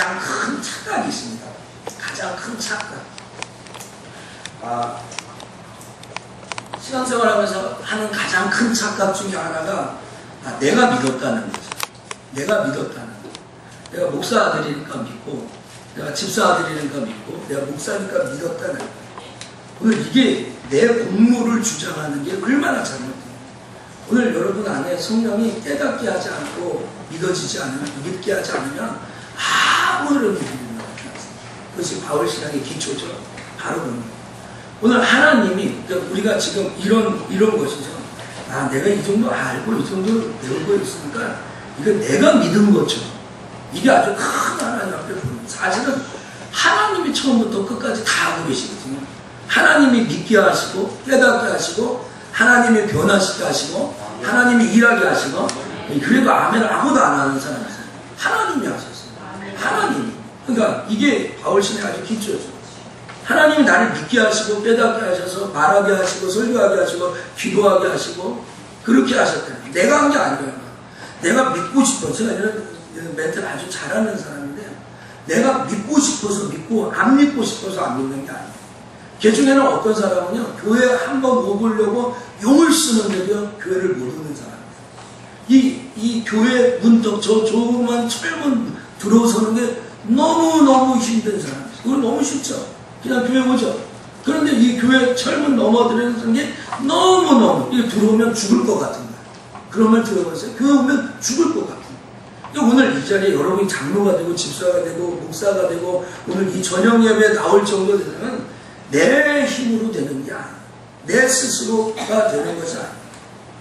가장 큰 착각이 있습니다. 가장 큰 착각. 신앙생활하면서 하는 가장 큰 착각 중에 하나가 내가 믿었다는 거죠. 내가 믿었다는 거. 내가 목사 아들이니까 믿고, 내가 집사 아들이니까 믿고, 내가 목사니까 믿었다는 거. 오늘 이게 내 공로를 주장하는 게 얼마나 잘못돼요. 오늘 여러분 안에 성령이 깨닫게 하지 않고 믿어지지 않으면, 믿게 하지 않으면 아무런 일이 일어나지 않습니다. 그것이 바울 신앙의 기초죠. 바로 그런 거예요. 오늘 하나님이, 그러니까 우리가 지금 이런 것이죠. 내가 이 정도 알고 이 정도 배우고 있으니까 이거 내가 믿은 거죠. 이게 아주 큰 하나님 앞에 부릅니다. 사실은 하나님이 처음부터 끝까지 다 하고 계시거든요. 하나님이 믿게 하시고 깨닫게 하시고 하나님이 변화시게 하시고 하나님이 일하게 하시고, 그래도 아멘 아무도 안 하는 사람이 있어요. 하나님이 하셨어요. 하나님이. 그러니까 이게 바울 신의 아주 기초죠. 하나님이 나를 믿게 하시고 깨닫게 하셔서 말하게 하시고 설교하게 하시고 기도하게 하시고 그렇게 하셨대요. 내가 한 게 아니에요. 내가 믿고 싶어. 제가 이런 멘트를 아주 잘하는 사람인데, 내가 믿고 싶어서 믿고 안 믿고 싶어서 안 믿는 게 아니에요. 그 중에는 어떤 사람은요, 교회 한번 오보려고 용을 쓰는데도 교회를 못 오는 사람이에요. 이 교회 문턱, 저 조그만 철문 들어서는 게 너무너무 힘든 사람이에요. 그건 너무 쉽죠. 그냥 교회 오죠. 그런데 이 교회 철문 넘어들어가는 게 너무너무, 이게 들어오면 죽을 것 같은 거예요. 그런 말 들어보세요. 교회 오면 죽을 것 같은 거예요. 오늘 이 자리에 여러분이 장로가 되고 집사가 되고 목사가 되고 오늘 이 저녁 예배에 나올 정도 되면 내 힘으로 되는 게 아니에요. 내 스스로가 되는 것이 아니에요.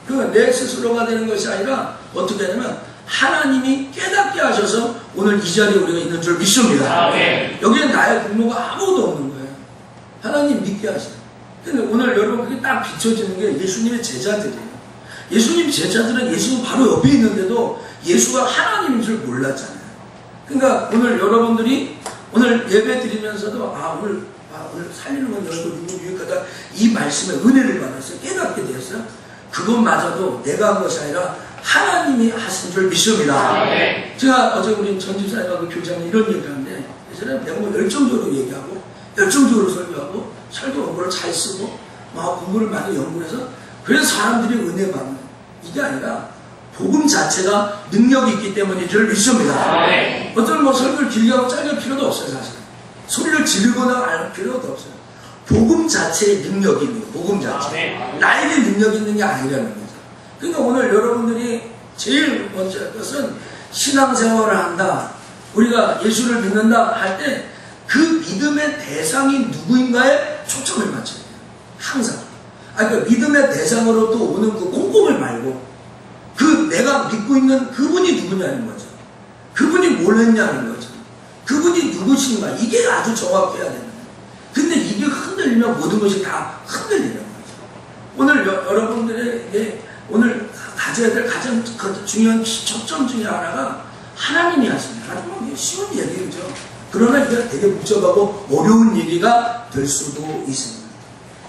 그러니까 내 스스로가 되는 것이 아니라 어떻게 하냐면 하나님이 깨닫게 하셔서 오늘 이 자리에 우리가 있는 줄 믿습니다. 여기에 나의 공로가 아무도 없는 거예요. 하나님 믿게 하시는. 근데 오늘 여러분 그게 딱 비춰지는 게 예수님의 제자들이에요. 예수님 제자들은 예수님 바로 옆에 있는데도 예수가 하나님인 줄 몰랐잖아요. 그러니까 오늘 여러분들이 오늘 예배 드리면서도 오늘 살리는 건 열고 누구 유익하다, 이 말씀에 은혜를 받았어요. 깨닫게 되었어요. 그것마저도 내가 한 것이 아니라 하나님이 하신 줄 믿습니다. 제가 어제 우리 전 집사님하고 교장님 이런 얘기를 하는데, 예전에 내가 뭐 열정적으로 얘기하고 열정적으로 설교하고 설교 원고를 잘 쓰고 막 공부를 많이 연구해서 그래서 사람들이 은혜 받는, 이게 아니라 복음 자체가 능력이 있기 때문인 줄 믿습니다. 어떤 뭐 설교를 길게 하고 짧게 할 필요도 없어요. 사실 소리를 지르거나 알 필요도 없어요. 복음 자체의 능력이 있는 거예요. 복음 자체. 나에게 능력이 있는 게 아니라는 거죠. 그러니까 오늘 여러분들이 제일 먼저 할 것은 신앙생활을 한다, 우리가 예수를 믿는다 할 때 그 믿음의 대상이 누구인가에 초점을 맞춰야 돼요. 항상. 그러니까 믿음의 대상으로 또 오는 그 꼼꼼을 말고 그 내가 믿고 있는 그분이 누구냐는 거죠. 그분이 뭘 했냐는 거죠. 그분이 누구신가, 이게 아주 정확해야 되는 거예요. 근데 이게 흔들리면 모든 것이 다 흔들리는 거죠. 오늘 여러분들에게 오늘 가져야 될 가장 중요한 초점 중에 하나가 하나님이 하십니다. 하나님은 쉬운 얘기죠. 그러나 이게 되게 복잡하고 어려운 얘기가 될 수도 있습니다.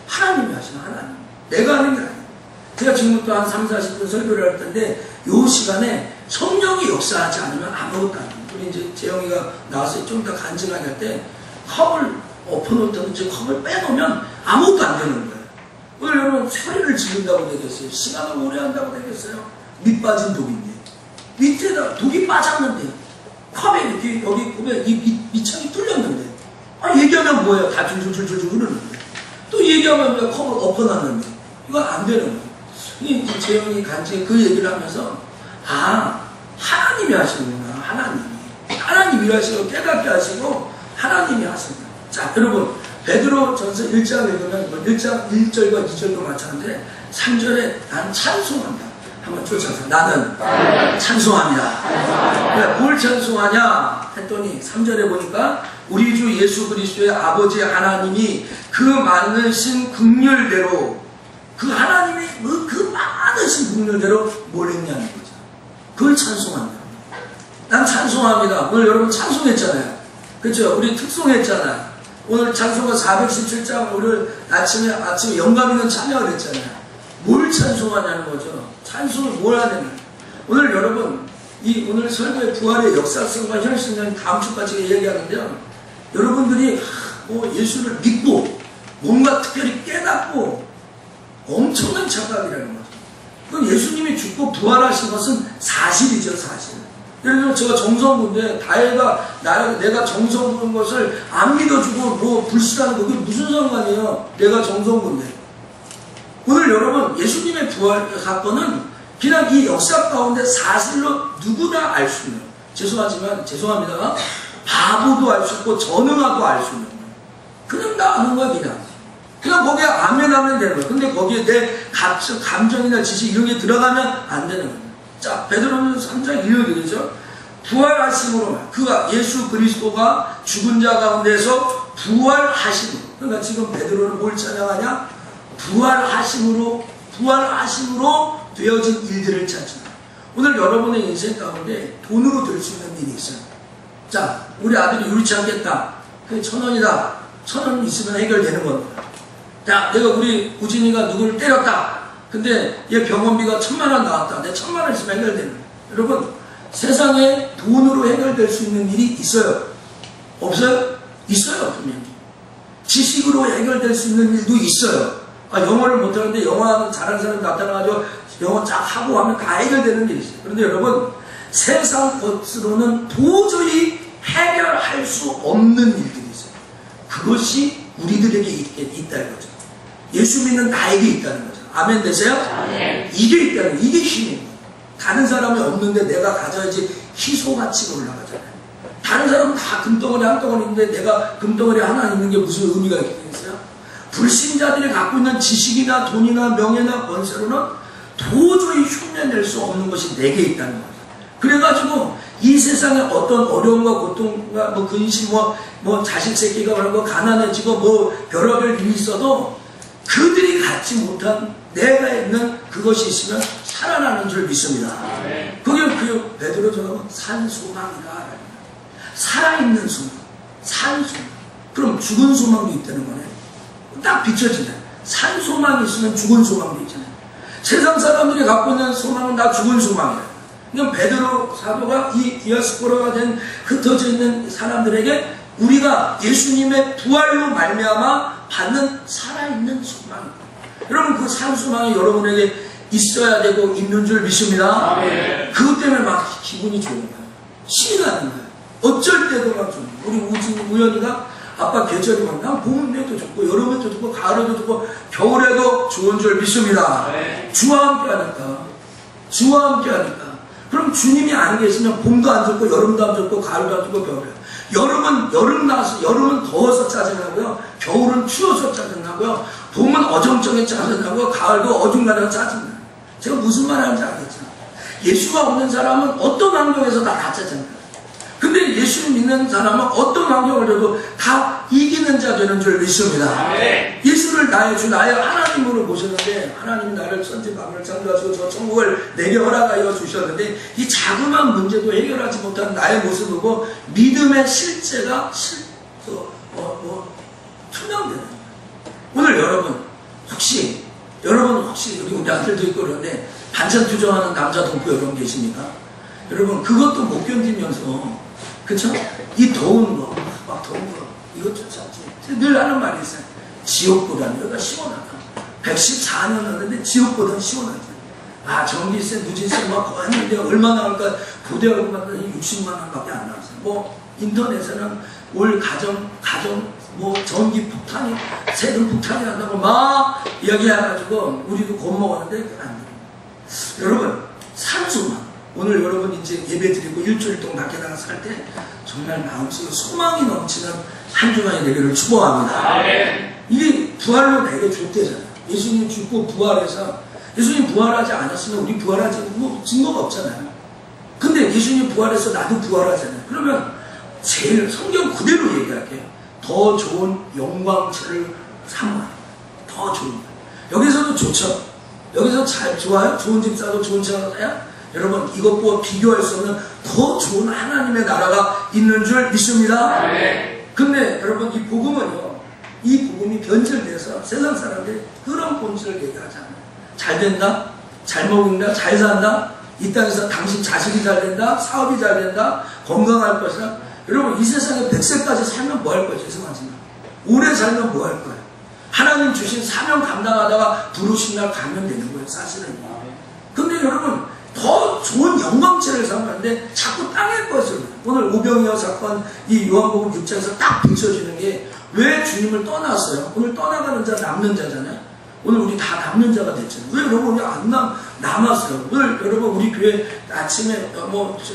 하나님이 하시는, 하나님. 내가 하는 게 아니에요. 제가 지금부터 한 3, 40분 설교를 할 텐데 이 시간에 성령이 역사하지 않으면 아무것도 안 돼요. 우리 이제 재영이가 나와서 좀 더 간증하게 할 때 컵을 엎어놓든지 컵을 빼놓으면 아무것도 안 되는 거예요. 오늘 여러분 소리를 지른다고 되겠어요? 시간을 오래 한다고 되겠어요? 밑 빠진 독인데 밑에다 독이 빠졌는데 컵에 이렇게 여기 보면 이 밑창이 뚫렸는데 얘기하면 뭐예요? 다 줄줄줄줄 흐르는데 또 얘기하면 컵을 엎어놨는데 이건 안 되는 거예요. 이제 재영이 간증 그 얘기를 하면서 하나님이 하시는구나. 하나님이 일하시고 깨닫게 하시고 하나님이 하십니다. 자, 여러분 베드로 전서 1장 읽으면 1장 1절과 2절도 마찬가지인데 3절에 난 찬송합니다. 한번 쫓아서 나는 찬송합니다. 뭘 찬송하냐 했더니 3절에 보니까 우리 주 예수 그리스도의 아버지 하나님이 그 많으신 긍휼대로 그 하나님의 그 많으신 긍휼대로 뭘 했냐는 거죠. 그걸 찬송합니다. 난 찬송합니다. 오늘 여러분 찬송했잖아요. 그렇죠? 우리 특송했잖아요. 오늘 찬송가 417장 오늘 아침에 영감 있는 찬양을 했잖아요. 뭘 찬송하냐는 거죠. 찬송을 뭘 하냐면 오늘 여러분 이 오늘 설교의 부활의 역사성과 현실성을 다음 주까지 얘기하는데요. 여러분들이 예수를 믿고 뭔가 특별히 깨닫고 엄청난 착각이라는 거죠. 그럼 예수님이 죽고 부활하신 것은 사실이죠, 사실. 예를 들면 제가 정성군데 다혜가 내가 정성군 것을 안 믿어주고 뭐 불신하는 거 그게 무슨 상관이에요? 내가 정성군데. 오늘 여러분 예수님의 부활 사건은 그냥 이 역사 가운데 사실로 누구나 알 수 있는, 죄송합니다. 바보도 알 수 있고 전능아도 알 수 있는 거예요. 그냥 다 아는 거야, 그냥 거기에 아멘 하면 되는 거예요. 근데 거기에 내 감정이나 지식 이런 게 들어가면 안 되는 거예요. 자, 베드로는 3장 1절 되죠. 부활하심으로, 그가 예수 그리스도가 죽은 자 가운데서 부활하심으로. 그러니까 지금 베드로는 뭘 찬양하냐? 부활하심으로 되어진 일들을 찾습니다. 오늘 여러분의 인생 가운데 돈으로 될 수 있는 일이 있어요. 자, 우리 아들이 유리창 깼다. 그게 1,000원이다. 1,000원 있으면 해결되는 겁니다. 자, 내가 우리 우진이가 누구를 때렸다. 근데 얘 병원비가 1,000만 원 나왔다. 내 1,000만 원 있으면 해결되는 거예요. 여러분, 세상에 돈으로 해결될 수 있는 일이 있어요? 없어요? 있어요, 분명히. 지식으로 해결될 수 있는 일도 있어요. 영어를 못하는데 영어 잘하는 사람 나타나가지고 영어 쫙 하고 하면 다 해결되는 일이 있어요. 그런데 여러분, 세상 것으로는 도저히 해결할 수 없는 일들이 있어요. 그것이 우리들에게 있다는 거죠. 예수 믿는 나에게 있다는 거죠. 아멘 되세요? 아멘. 이게 있다는 거예요. 이게 힘인 거예요. 다른 사람이 없는데 내가 가져야지 희소가치가 올라가잖아요. 다른 사람은 다 금덩어리 한 덩어리 있는데 내가 금덩어리 하나 있는 게 무슨 의미가 있겠어요? 불신자들이 갖고 있는 지식이나 돈이나 명예나 권세로는 도저히 흉내낼 수 없는 것이 내게 있다는 거예요. 그래가지고 이 세상에 어떤 어려움과 고통과 뭐 근심, 뭐 자식 새끼가 그러고 가난해지고 뭐 별의별 일이 있어도 그들이 갖지 못한 내가 있는 그것이 있으면 살아나는 줄 믿습니다. 그게 베드로 전하면 산소망이다. 살아있는 소망, 산소망. 그럼 죽은 소망도 있다는 거네. 딱 비춰지네. 산소망이 있으면 죽은 소망도 있잖아요. 세상 사람들이 갖고 있는 소망은 다 죽은 소망이에요. 그럼 베드로 사도가 이 디아스포라가 된 흩어져 있는 사람들에게 우리가 예수님의 부활로 말미암아 받는 살아있는 소망입니다. 여러분, 그 산소망이 여러분에게 있어야 되고 있는 줄 믿습니다. 아멘. 그것 때문에 막 기분이 좋은 거예요. 신이 나는 거예요. 어쩔 때도 막 좋은 거예요. 우리 우연이가 아빠 계절이 막 난 봄에도 좋고 여름에도 좋고 가을에도 좋고 겨울에도 좋은 줄 믿습니다. 아멘. 주와 함께 하니까. 그럼 주님이 안 계시면 봄도 안 좋고 여름도 안 좋고 가을도 안 좋고 겨울이에요. 여름은 더워서 짜증나고요. 겨울은 추워서 짜증나고요. 봄은 어정쩡해 짜증나고 가을도 어중간해서 짜증나요. 제가 무슨 말 하는지 알겠죠? 예수가 없는 사람은 어떤 환경에서 다 짜증나요. 근데 예수를 믿는 사람은 어떤 환경을 줘도 다 이기는 자 되는 줄 믿습니다. 예수를 나의 주, 나의 하나님으로 모셨는데 하나님이 나를 천지만물을 창조하시고 저 천국을 내게 허락하여 주셨는데 이 자그마한 문제도 해결하지 못한 나의 모습을 보고 믿음의 실제가 투명되는 거예요. 오늘 여러분 혹시 우리 아들도 있고 그러는데 반찬 투정하는 남자 동포 여러분 계십니까? 여러분 그것도 못 견디면서 그쵸? 이 더운 거, 막 더운 거, 이것조차 늘 하는 말이 있어요. 지옥보다는 여기가 시원하다. 114년 했는데 지옥보다는 시원하지. 전기세, 누진세 막 했는데 얼마 나올까? 부대하고 봤더니 60만 원밖에 안 나왔어요. 뭐 인터넷에는 올 가정 뭐 전기 폭탄이, 세금 폭탄이 난다고 막 이야기해가지고 우리도 겁먹었는데 안 돼요. 여러분 산소만. 오늘 여러분 이제 예배 드리고 일주일 동안 밖에 나가 살 때 정말 마음속에 소망이 넘치는 한 주간이 되기를 축복합니다. 이게 부활로 내게 줬대잖아요. 예수님 죽고 부활해서 예수님 부활하지 않았으면 우리 부활하지 뭐 증거가 없잖아요. 근데 예수님 부활해서 나도 부활하잖아요. 그러면 제일 성경 그대로 얘기할게요. 더 좋은 영광체를 삼아. 더 좋은 거예요. 여기서도 좋죠. 여기서 잘 좋아요. 좋은 집 사도 좋은 차 사야. 여러분 이것과 비교할 수 없는 더 좋은 하나님의 나라가 있는 줄 믿습니다. 근데 여러분 이 복음이 변질돼서 세상 사람들이 그런 본질을 얘기하잖아요. 잘 된다, 잘 먹는다, 잘 산다. 이 땅에서 당신 자식이 잘 된다, 사업이 잘 된다, 건강할 것이다. 여러분 이 세상에 100세까지 살면 뭐 할 거예요? 죄송하지만 오래 살면 뭐 할 거예요? 하나님 주신 사명 감당하다가 부르신 날 가면 되는 거예요, 사실은. 근데 여러분 더 좋은 영광체를 삼았는데 자꾸 땅의 것을, 오늘 오병이어 사건 이 요한복음 6장에서 딱 비춰지는 게 왜 주님을 떠났어요? 오늘 떠나가는 자 남는 자잖아요. 오늘 우리 다 남는 자가 됐잖아요. 왜 여러분 우리 안 남았어요? 오늘 여러분 우리 교회 아침에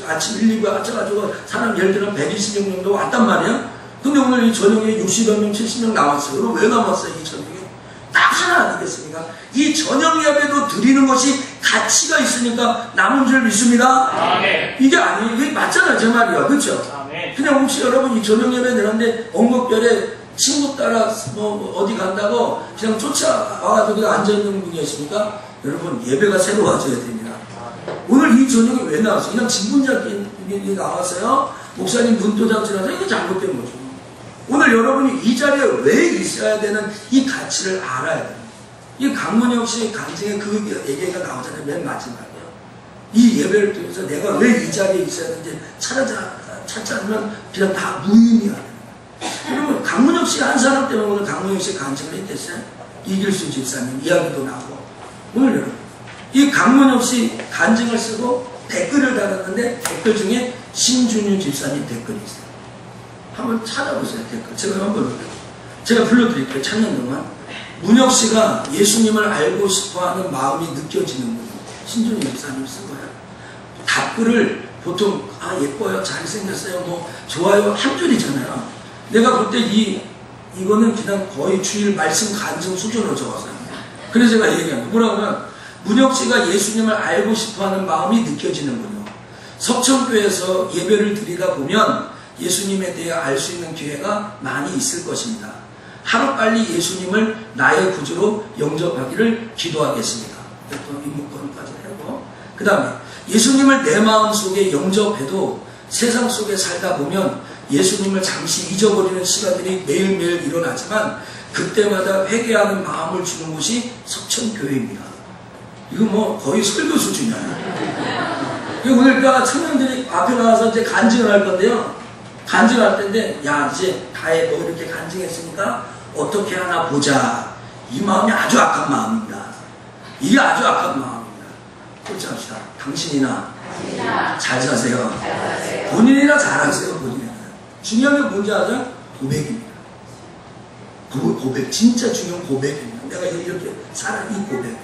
아침 1, 2부 앉아가지고 사람 예를 들어 120명 정도 왔단 말이에요. 근데 오늘 이 저녁에 60여 명, 70명 남았어요. 그럼 왜 남았어요? 이 저녁에? 딱 하나 아니겠습니까? 이 저녁 예배도 드리는 것이 가치가 있으니까 남은 줄 믿습니다. 아멘. 이게 아니에요. 이게 맞잖아요. 제 말이야. 그렇죠? 아멘. 그냥 혹시 여러분 이 저녁 예배 드렸는데 엉겁결에 친구 따라 어디 간다고 그냥 쫓아와가지고 그냥 앉아있는 분이 있습니까? 여러분 예배가 새로워져야 됩니다. 오늘 이 저녁에 왜 나왔어요? 그냥 진분자끼리 나왔어요? 목사님 눈도장질하서 이게 잘못된 거죠. 오늘 여러분이 이 자리에 왜 있어야 되는 이 가치를 알아야 돼요. 이 강문혁 씨 간증에 그 얘기가 나오잖아요. 맨 마지막에요. 이 예배를 통해서 내가 왜 이 자리에 있어야 되는지 찾지 않으면 그냥 다 무의미하다. 여러분 강문혁 씨 한 사람 때문에 오늘 강문혁 씨 간증을 했댔어요. 이길수 집사님 이야기도 나오고. 오늘 여러분 이 강문혁 씨 간증을 쓰고 댓글을 달았는데 댓글 중에 신준유 집사님 댓글이 있어요. 한번 찾아보세요. 댓글 제가 한번 제가 불러드릴게요. 찾는 동안 문혁 씨가 예수님을 알고 싶어하는 마음이 느껴지는군요. 신준유 집사님 쓴 거예요. 답글을 보통 예뻐요, 잘생겼어요, 뭐 좋아요 한 줄이잖아요. 내가 볼 때 이거는 그냥 거의 주일 말씀 간증 수준으로 적었어요. 그래서 제가 얘기합니다. 뭐라고 하면 문혁 씨가 예수님을 알고 싶어하는 마음이 느껴지는군요. 석천교회에서 예배를 드리다 보면 예수님에 대해 알 수 있는 기회가 많이 있을 것입니다. 하루빨리 예수님을 나의 구주로 영접하기를 기도하겠습니다. 또 인문권까지 하고 그 다음에 예수님을 내 마음속에 영접해도 세상 속에 살다 보면 예수님을 잠시 잊어버리는 시간들이 매일매일 일어나지만 그때마다 회개하는 마음을 주는 곳이 석천교회입니다. 이거 뭐 거의 설교 수준이야. 오늘 청년들이 앞에 나와서 이제 간증을 할 건데요. 간증할 텐데 야 이제 다해 너 이렇게 간증했으니까 어떻게 하나 보자. 이 마음이 아주 악한 마음입니다. 이게 아주 악한 마음입니다. 그렇지 합시다. 당신이나 잘 사세요. 본인이나 잘하세요. 본인이나. 중요한 게 뭔지 아세요? 고백입니다. 고백. 진짜 중요한 고백입니다. 내가 이렇게 살아 이 고백.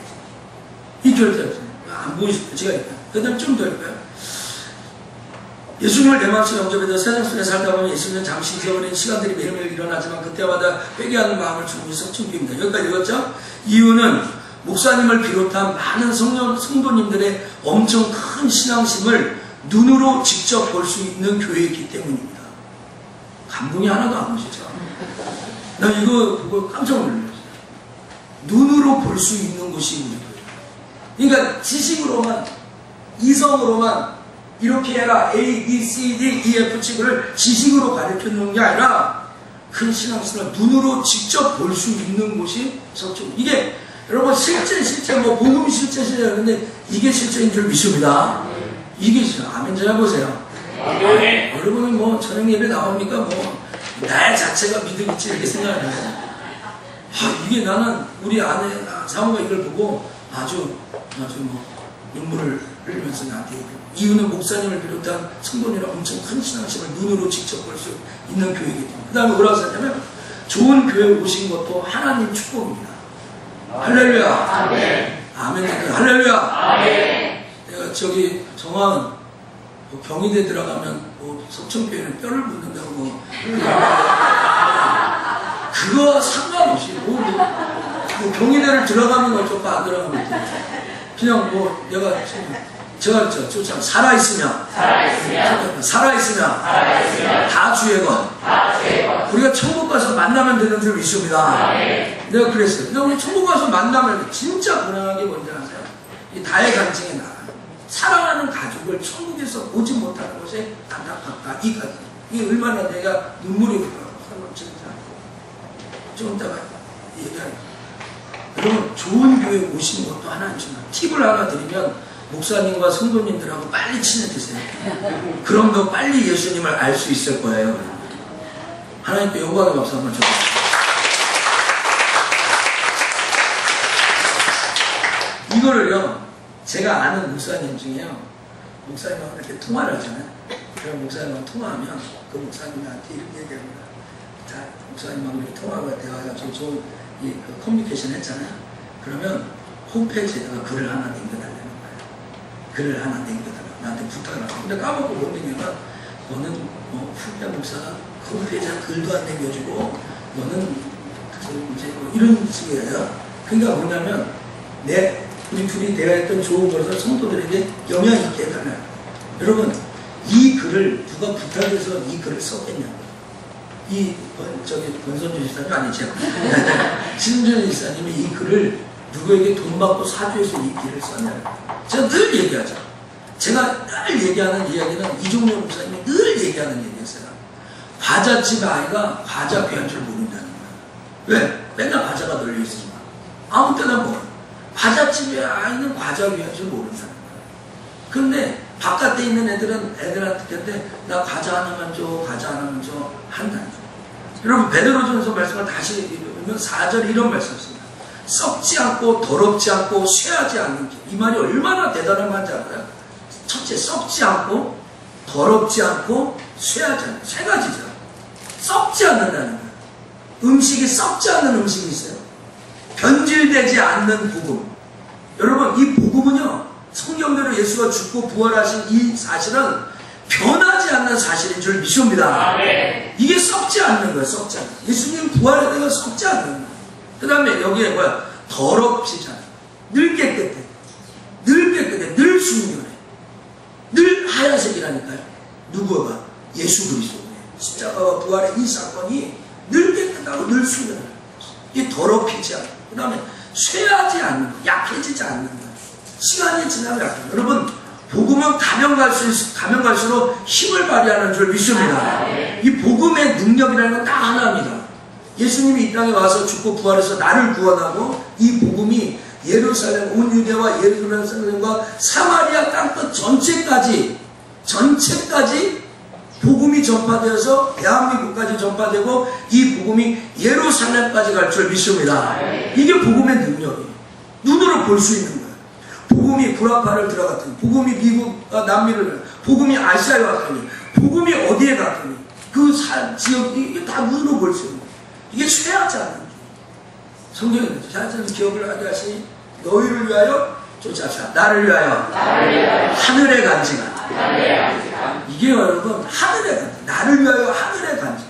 이 결정. 안 보이시죠? 제가 일단. 그 다음 좀 더 할까요? 예수님을 내 마음속에 영접해서 세상 속에 살다 보면 예수님은 잠시 잊어버린 시간들이 매일매일 일어나지만 그때마다 회개하는 마음을 주는 것이 석천교회입니다. 여기까지 읽었죠? 이유는 목사님을 비롯한 많은 성도님들의 엄청 큰 신앙심을 눈으로 직접 볼 수 있는 교회이기 때문입니다. 감동이 하나도 안 오시죠? 나 이거 보고 깜짝 놀랐어요. 눈으로 볼 수 있는 곳이 우리 교회. 그러니까 지식으로만, 이성으로만 이렇게 해라. A, B, C, D, E, F 치고를 지식으로 가르쳐주는 게 아니라 큰 신앙심을 눈으로 직접 볼 수 있는 곳이 석천. 이게 여러분 실제 뭐 복음 실제 하는데 이게 실제인 줄 믿습니다. 이게 진짜 아멘 좀 해보세요. 여러분은 뭐 저녁 예배 나옵니까? 뭐 나 자체가 믿음이지 이렇게 생각해요. 이게 나는 우리 아내 사모가 이걸 보고 아주 뭐 눈물을 흘리면서 나한테 얘기해요. 이유는 목사님을 비롯한 성도님의 엄청 큰 신앙심을 눈으로 직접 볼 수 있는 교회이기 때문에. 그 다음에 뭐라고 썼냐면 좋은 교회 오신 것도 하나님 축복입니다. 할렐루야. 아멘. 아멘. 할렐루야. 아멘. 내가 저기 정화은 경희대 들어가면 뭐 석천교회는 뼈를 묻는다고 뭐 그거 상관없이 뭐 경희대를 들어가면 어쩌고 안 들어가면 어쩌고 그냥 뭐 내가 제가 참 살아있으면 다 주의 것. 우리가 천국 가서 만나면 되는 줄 믿습니다. 내가 그랬어요. 근데 우리 천국 가서 만나면 진짜 불안한 게 뭔지 아세요? 이 다의 간증에 나가요. 사랑하는 가족을 천국에서 보지 못하는 것에 안타깝다. 이 얼마나 내가 눈물이 흘러요. 진짜. 좀 이따가 얘기할게요. 여러분 좋은 교회 오시는 것도 하나님 주나 팁을 하나 드리면 목사님과 성도님들하고 빨리 친해지세요. 그럼 더 빨리 예수님을 알 수 있을 거예요. 하나님께 영광의 박수 한번 쳐주세요. 이거를요, 제가 아는 목사님 중에요, 목사님하고 이렇게 통화를 하잖아요. 그럼 목사님하고 통화하면 그 목사님한테 이렇게 얘기합니다. 자, 목사님하고 이렇게 통화가 대화해가지고 좋은 그 커뮤니케이션 했잖아요. 그러면 홈페이지에다가 글을 하나 남겨달라는 거예요. 글을 하나 남겨달라고 나한테 부탁을 하고. 근데 까먹고 못 남기면 너는 후배 목사 홈페이지에 글도 안 남겨주고 너는 이제 이런 식이에요. 그러니까 뭐냐면 우리 둘이 대화했던 좋은 것을 성도들에게 영향 있게 해달라요. 여러분, 이 글을 누가 부탁해서 이 글을 썼겠냐고. 권선주 지사님 아니죠. 신준주 지사님이 이 글을 누구에게 돈 받고 사주해서 이 글을 썼냐고. 제가 늘 얘기하죠. 제가 늘 얘기하는 이야기는 이종렬 목사님이 늘 얘기하는 얘기였어요. 과자집 아이가 과자 귀한 줄 모른다는 거예요. 왜? 맨날 과자가 널려있으니까. 아무 때나 뭐 과자집의 아이는 과자 귀한 줄 모른다는 거예요. 그런데 바깥에 있는 애들한테 나 과자 하나만 줘, 과자 하나만 줘 한다는 거예요. 여러분, 베드로전서 말씀을 다시 읽으면 4절에 이런 말씀이 있습니다. 썩지 않고 더럽지 않고 쇠하지 않는 길. 이 말이 얼마나 대단한 말인지 알아요? 첫째, 썩지 않고 더럽지 않고 쇠하지 않는, 세 가지죠. 썩지 않는다는 거예요. 음식이 썩지 않는 음식이 있어요. 변질되지 않는 복음. 여러분, 이 복음은요, 성경대로 예수가 죽고 부활하신 이 사실은 변하지 않는 사실인 줄 믿습니다. 이게 썩지 않는 거예요. 썩지 않는. 예수님 부활의 때가 썩지 않는 거예요. 그 다음에 여기에 뭐야? 더럽지 않아. 늘 깨끗해. 늘 깨끗해. 늘 순결해. 늘 하얀색이라니까요. 누구가? 예수 그리스도예요. 십자가와 부활의 이 사건이 늘 깨끗하고 늘 순결해요. 이게 더럽히지 않고, 그 다음에 쇠하지 않는 거, 약해지지 않는 거. 시간이 지나면 약해요. 여러분, 복음은 가면 갈수록 힘을 발휘하는 줄 믿습니다. 이 복음의 능력이라는 건 딱 하나입니다. 예수님이 이 땅에 와서 죽고 부활해서 나를 구원하고, 이 복음이 예루살렘, 온 유대와 예루살렘과 사마리아 땅끝 전체까지 복음이 전파되어서 대한민국까지 전파되고, 이 복음이 예루살렘까지 갈 줄 믿습니다. 이게 복음의 능력이에요. 눈으로 볼 수 있는 거예요. 복음이 구라파를 들어갔더니, 복음이 미국, 남미를, 복음이 아시아에 왔더니, 복음이 어디에 갔더니, 그 지역, 이게 다 눈으로 볼 수 있는 거예요. 이게 쇠하지 않는 거예요. 성경에 자신의 기업을 하게 하시니, 너희를 위하여 쫓아서 나를 위하여 하늘에 간직하라. 이게 여러분, 하늘에 간직, 나를 위하여 하늘에 간직.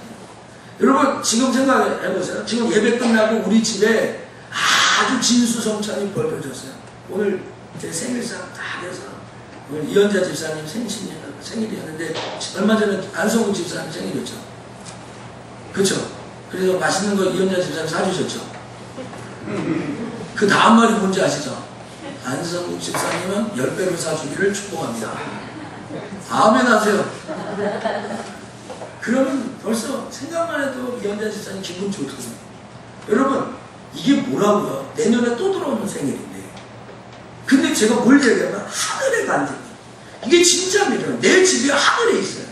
여러분, 지금 생각해보세요. 지금 예배 끝나고 우리 집에 아주 진수성찬이 벌어졌어요. 오늘 제 생일상 딱 해서, 오늘 이현자 집사님 생일이었는데, 얼마 전에 안성훈 집사님 생일이었죠. 그쵸? 그래서 맛있는 거 이현자 집사님 사주셨죠. 그 다음 말이 뭔지 아시죠? 안성훈 집사님은 10배로 사주기를 축복합니다. 아멘 하세요. 그러면 벌써 생각만 해도 이현자 집사님 기분 좋거든요. 여러분, 이게 뭐라고요? 내년에 또 들어오는 생일인데. 근데 제가 뭘 얘기하면 하늘에 간직. 이게 진짜입니다. 내 집이 하늘에 있어요.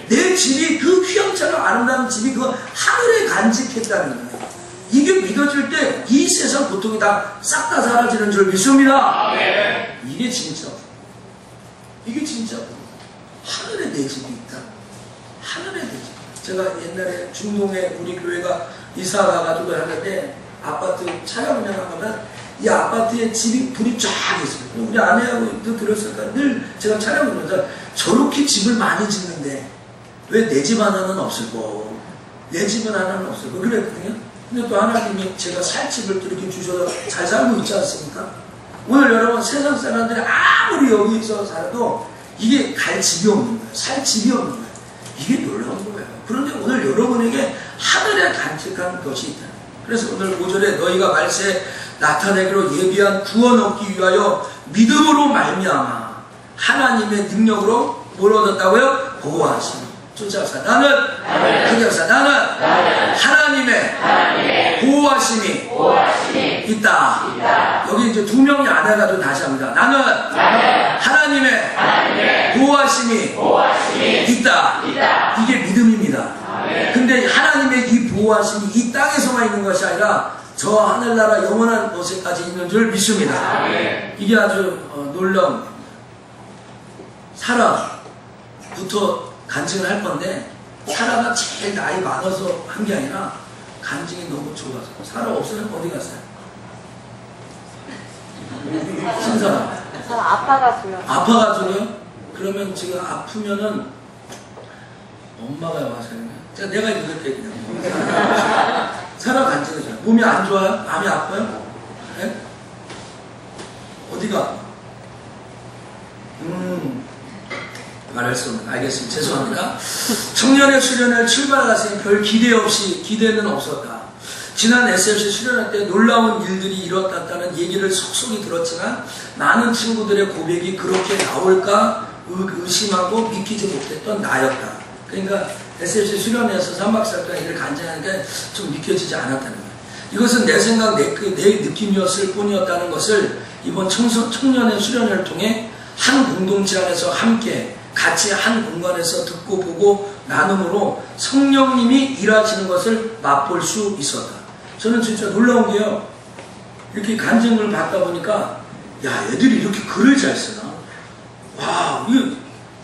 내 집이 그 휘황찬란 아름다운 집이 그 하늘에 간직했다는 거예요. 이게 믿어질 때 이 세상 고통이 다 싹 다 사라지는 줄 믿습니다. 이게 진짜. 이게 진짜. 하늘에 내 집이 있다. 하늘에 내 집. 제가 옛날에 중동에 우리 교회가 이사 가가지고 하는데 아파트 차량 운영하면 이 아파트에 집이 불이 쫙 있어요. 우리 아내하고도 들었을까? 늘 제가 차량 운영하면서 저렇게 집을 많이 짓는데 왜 내 집 하나는 없을 거? 내 집은 하나는 없을 거? 그랬거든요. 근데 또 하나님이 제가 살 집을 또 이렇게 주셔서 잘 살고 있지 않습니까? 오늘 여러분, 세상 사람들이 아무리 여기서 살아도 이게 갈 집이 없는 거예요. 살 집이 없는 거예요. 이게 놀라운 거예요. 그런데 오늘 여러분에게 하늘에 간직한 것이 있다. 그래서 오늘 5절에 너희가 말세에 나타내기로 예비한 구원 얻기 위하여 믿음으로 말미암아 하나님의 능력으로 뭘 얻었다고요? 보호하심. 쫓아서 나는 흑역사 나는 하나님의 보호하심이 있다. 여기 이제 두 명이 안 해가지고 다시 합니다. 나는 하나님의 보호하심이 있다. 이게 믿음입니다. 근데 하나님의 이 보호하심이 이 땅에서만 있는 것이 아니라 저 하늘나라 영원한 곳에까지 있는 줄 믿습니다. 이게 아주 놀라운 사라부터 간증을 할 건데, 사라가 제일 나이 많아서 한 게 아니라 간증이 너무 좋아서. 사라 없으면 어디 갔어요? 신사람. 저는 아파가지고요. 아파가지고요? 그러면 지금 아프면은 엄마가 와서 제가 내가 이렇게 얘기해요. 사라 간증이죠. 몸이 안 좋아요? 마음이 아파요? 네? 어디가 아파? 말할 수 없는. 알겠습니다. 죄송합니다. 청년의 수련을 출발하았으니 별 기대 없이, 기대는 없었다. 지난 SLC 수련회 때 놀라운 일들이 일어났다는 얘기를 속속이 들었지만 많은 친구들의 고백이 그렇게 나올까 의심하고 믿기지 못했던 나였다. 그러니까 SLC 수련회에서 3박 4일 동안 일을 간증하니까 좀 믿겨지지 않았다는 거예요. 이것은 내 생각, 내 느낌이었을 뿐이었다는 것을 이번 청년의 수련회를 통해 한 공동체 안에서 함께 같이 한 공간에서 듣고 보고 나눔으로 성령님이 일하시는 것을 맛볼 수 있었다. 저는 진짜 놀라운 게요. 이렇게 간증을 받다 보니까 야, 애들이 이렇게 글을 잘 쓰나? 와,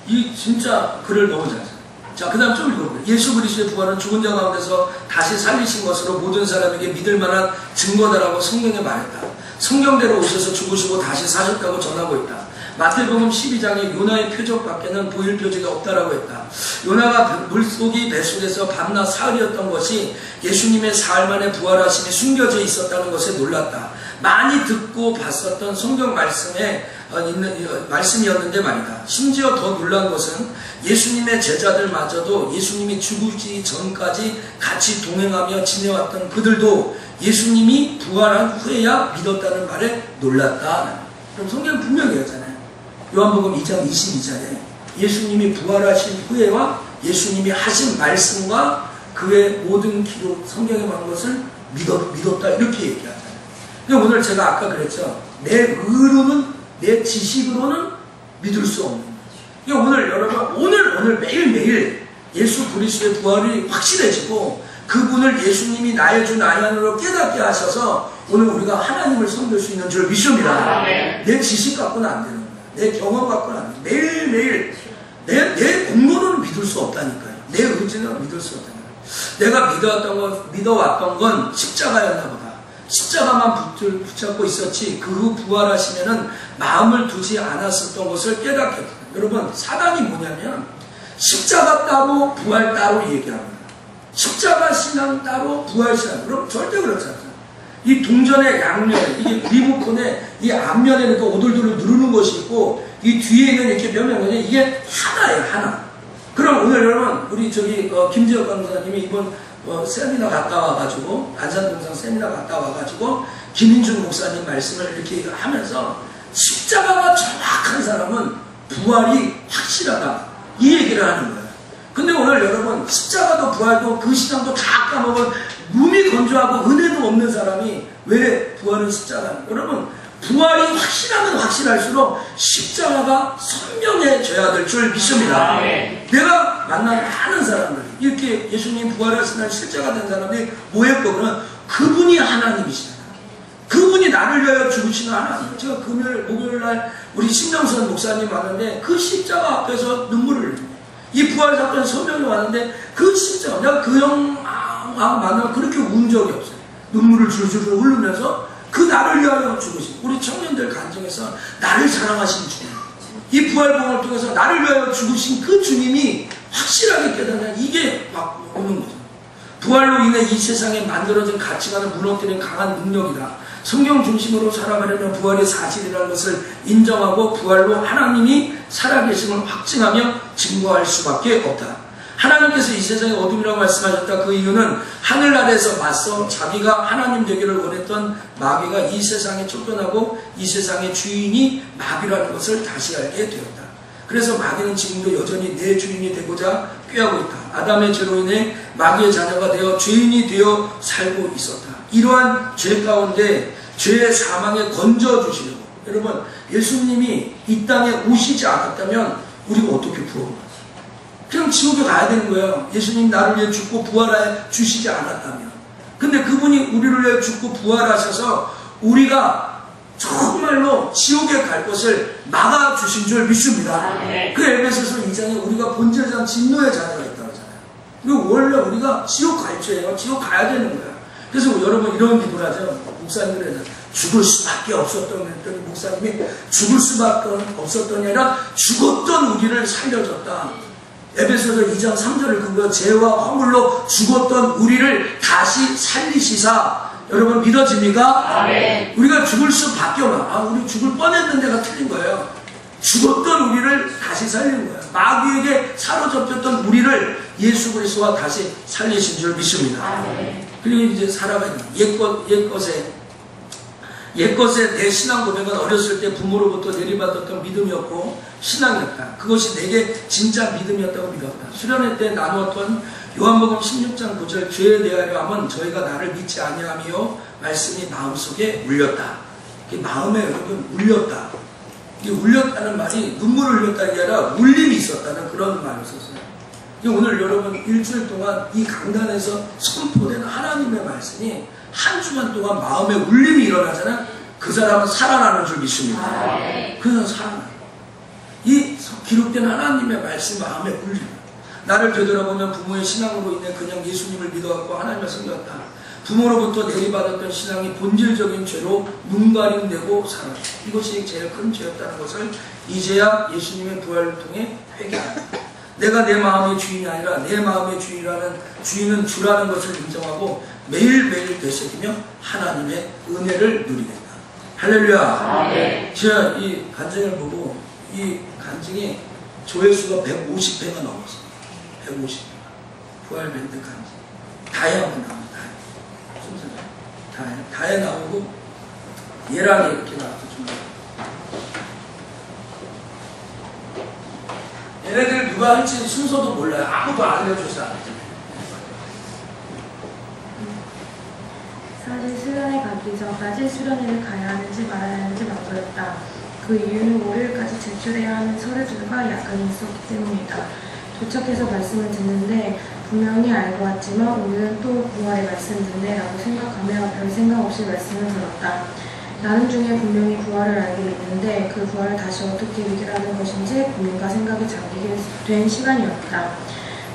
이 진짜 글을 너무 잘 써. 자, 그 다음 좀 읽어볼게요. 예수 그리스도의 부활은 죽은 자 가운데서 다시 살리신 것으로 모든 사람에게 믿을 만한 증거다라고 성경에 말했다. 성경대로 오셔서 죽으시고 다시 사셨다고 전하고 있다. 마태복음 12장에 요나의 표적밖에는 보일 표적이 없다라고 했다. 요나가 물고기 뱃속에서 밤낮 사흘이었던 것이 예수님의 사흘 만에 부활하심이 숨겨져 있었다는 것에 놀랐다. 많이 듣고 봤었던 성경 말씀이었는데 말이다. 심지어 더 놀란 것은 예수님의 제자들마저도 예수님이 죽으시기 전까지 같이 동행하며 지내왔던 그들도 예수님이 부활한 후에야 믿었다는 말에 놀랐다. 그럼 성경은 분명히 했잖아요. 요한복음 2장 22절에 예수님이 부활하신 후에와 예수님이 하신 말씀과 그의 모든 기록, 성경에 말한 것을 믿었다 이렇게 얘기하잖아요. 근데 오늘 제가 아까 그랬죠. 내 의로는, 내 지식으로는 믿을 수 없는 거죠. 그러니까 오늘 여러분, 오늘 매일매일 예수 그리스도의 부활이 확실해지고 그분을 예수님이 나의 주 나의 하나님으로 깨닫게 하셔서 오늘 우리가 하나님을 섬길 수 있는 줄 믿습니다. 내 지식 갖고는 안 되는 거예요. 내 경험 갖고는 안 돼요. 매일매일 내 공로는 믿을 수 없다니까요. 내 의지는 믿을 수 없다니까요. 내가 믿어왔던 건 십자가였나 보다. 십자가만 붙잡고 있었지 그 후 부활하시면은 마음을 두지 않았었던 것을 깨닫게 됩니다. 여러분, 사단이 뭐냐면 십자가 따로 부활 따로 얘기합니다. 십자가 신앙 따로 부활 신앙. 여러분 절대 그렇지 않아요. 이 동전의 양면에, 이게 리모컨의 이 앞면에 이렇게 오돌돌을 누르는 것이 있고, 이 뒤에 있는 이렇게 몇면에 이게 하나예요, 하나. 그럼 오늘 여러분, 우리 김지혁 강사님이 이번 세미나 갔다 와가지고, 안산동상 세미나 갔다 와가지고, 김인준 목사님 말씀을 이렇게 하면서, 십자가가 정확한 사람은 부활이 확실하다. 이 얘기를 하는 거예요. 근데 오늘 여러분, 십자가도 부활도 그 시장도 다 까먹은 몸이 건조하고 은혜도 없는 사람이 왜 부활은 십자가? 여러분, 부활이 확실하면 확실할수록 십자가가 선명해져야 될 줄 믿습니다. 내가 만난 많은 사람들, 이렇게 예수님 부활하신 날 십자가 된 사람들이 뭐였거든? 그분이 하나님이시잖아요. 그분이 나를 위하여 죽으시는 하나님. 제가 목요일날 우리 신명선 목사님 왔는데 그 십자가 앞에서 눈물을 흘립니다. 이 부활 사건 서명이 왔는데 그 십자가, 내가 그 형하고 만나면 그렇게 운 적이 없어요. 눈물을 줄줄 흘리면서 그 나를 위하여 죽으신, 우리 청년들 간증에서 나를 사랑하신 주님, 이 부활봉을 통해서 나를 위하여 죽으신 그 주님이 확실하게 깨닫는, 이게 막 오는 거죠. 부활로 인해 이 세상에 만들어진 가치관을 무너뜨리는 강한 능력이다. 성경 중심으로 살아가려면 부활이 사실이라는 것을 인정하고 부활로 하나님이 살아계심을 확증하며 증거할 수밖에 없다. 하나님께서 이 세상의 어둠이라고 말씀하셨다. 그 이유는 하늘 아래에서 맞서 자기가 하나님 되기를 원했던 마귀가 이 세상에 쫓겨나고 이 세상의 주인이 마귀라는 것을 다시 알게 되었다. 그래서 마귀는 지금도 여전히 내 주인이 되고자 꾀하고 있다. 아담의 죄로 인해 마귀의 자녀가 되어 죄인이 되어 살고 있었다. 이러한 죄 가운데 죄의 사망에 건져주시려고, 여러분 예수님이 이 땅에 오시지 않았다면 우리가 어떻게 구원받았어요? 그냥 지옥에 가야 되는 거예요. 예수님 나를 위해 죽고 부활해 주시지 않았다면. 근데 그분이 우리를 위해 죽고 부활하셔서 우리가 정말로 지옥에 갈 것을 막아주신 줄 믿습니다. 그 에베소서 2장에 우리가 본질상 진노의 자녀가 있다고 하잖아요. 그리고 원래 우리가 지옥 갈 죄예요. 지옥 가야 되는 거예요. 그래서 여러분 이런 기도를 하죠. 목사님들은 죽을 수밖에 없었던 했더니 목사님이 죽을 수밖에 없었던이 아니라 죽었던 우리를 살려줬다. 에베소서 2장 3절을 그거 죄와 허물로 죽었던 우리를 다시 살리시사. 여러분 믿어집니까? 아멘. 우리가 죽을 수밖에 없나. 우리 죽을 뻔했는데가 틀린 거예요. 죽었던 우리를 다시 살리는 거예요. 마귀에게 사로잡혔던 우리를 예수 그리스도와 다시 살리신 줄 믿습니다. 아멘. 그리고 이제 살아가는 옛것에 내 신앙 고백은 어렸을 때 부모로부터 내리받았던 믿음이었고 신앙이었다. 그것이 내게 진짜 믿음이었다고 믿었다. 수련회 때 나누었던 요한복음 16장 9절 죄에 대하여 함은 저희가 나를 믿지 아니하며 말씀이 마음속에 울렸다. 마음에 여러분 울렸다. 이 울렸다는 말이 눈물을 흘렸다는 게 아니라 울림이 있었다는 그런 말을 썼어요. 오늘 여러분 일주일 동안 이 강단에서 선포되는 하나님의 말씀이 한 주간 동안 마음에 울림이 일어나잖아요. 그 사람은 살아나는 줄 믿습니다. 그 사람은 살아나요. 이 기록된 하나님의 말씀 마음에 울림. 나를 되돌아보면 부모의 신앙으로 인해 그냥 예수님을 믿어갖고 하나님을 섬겼다. 부모로부터 내리받았던 신앙이 본질적인 죄로 눈가림되고 살았다. 이것이 제일 큰 죄였다는 것을 이제야 예수님의 부활을 통해 회개한다. 내가 내 마음의 주인이 아니라 내 마음의 주인은 주라는 것을 인정하고 매일매일 되새기며 하나님의 은혜를 누리겠다. 할렐루야. 네. 제가 이 간증을 보고 이 간증이 조회수가 150회가 넘었어요. 150회. 부활밴드 간증. 다에 한번 나옵니다. 다에 나오고 얘랑 이렇게 나왔죠. 얘네들 누가 할지 순서도 몰라요. 아무도 알려주지 않았죠. 사실 수련회 가기 전까지 수련회를 가야 하는지 말아야 하는지 막걸렸다. 그 이유는 월요일까지 제출해야 하는 서류들과 야근이 있었기 때문이다. 도착해서 말씀을 듣는데 분명히 알고 왔지만 오늘은 또 부활의 말씀 듣네 라고 생각하며 별 생각 없이 말씀을 들었다. 나는 중에 분명히 부활을 알게 믿는데 그 부활을 다시 어떻게 믿으라는 것인지 고민과 생각이 잠기게 된 시간이었다.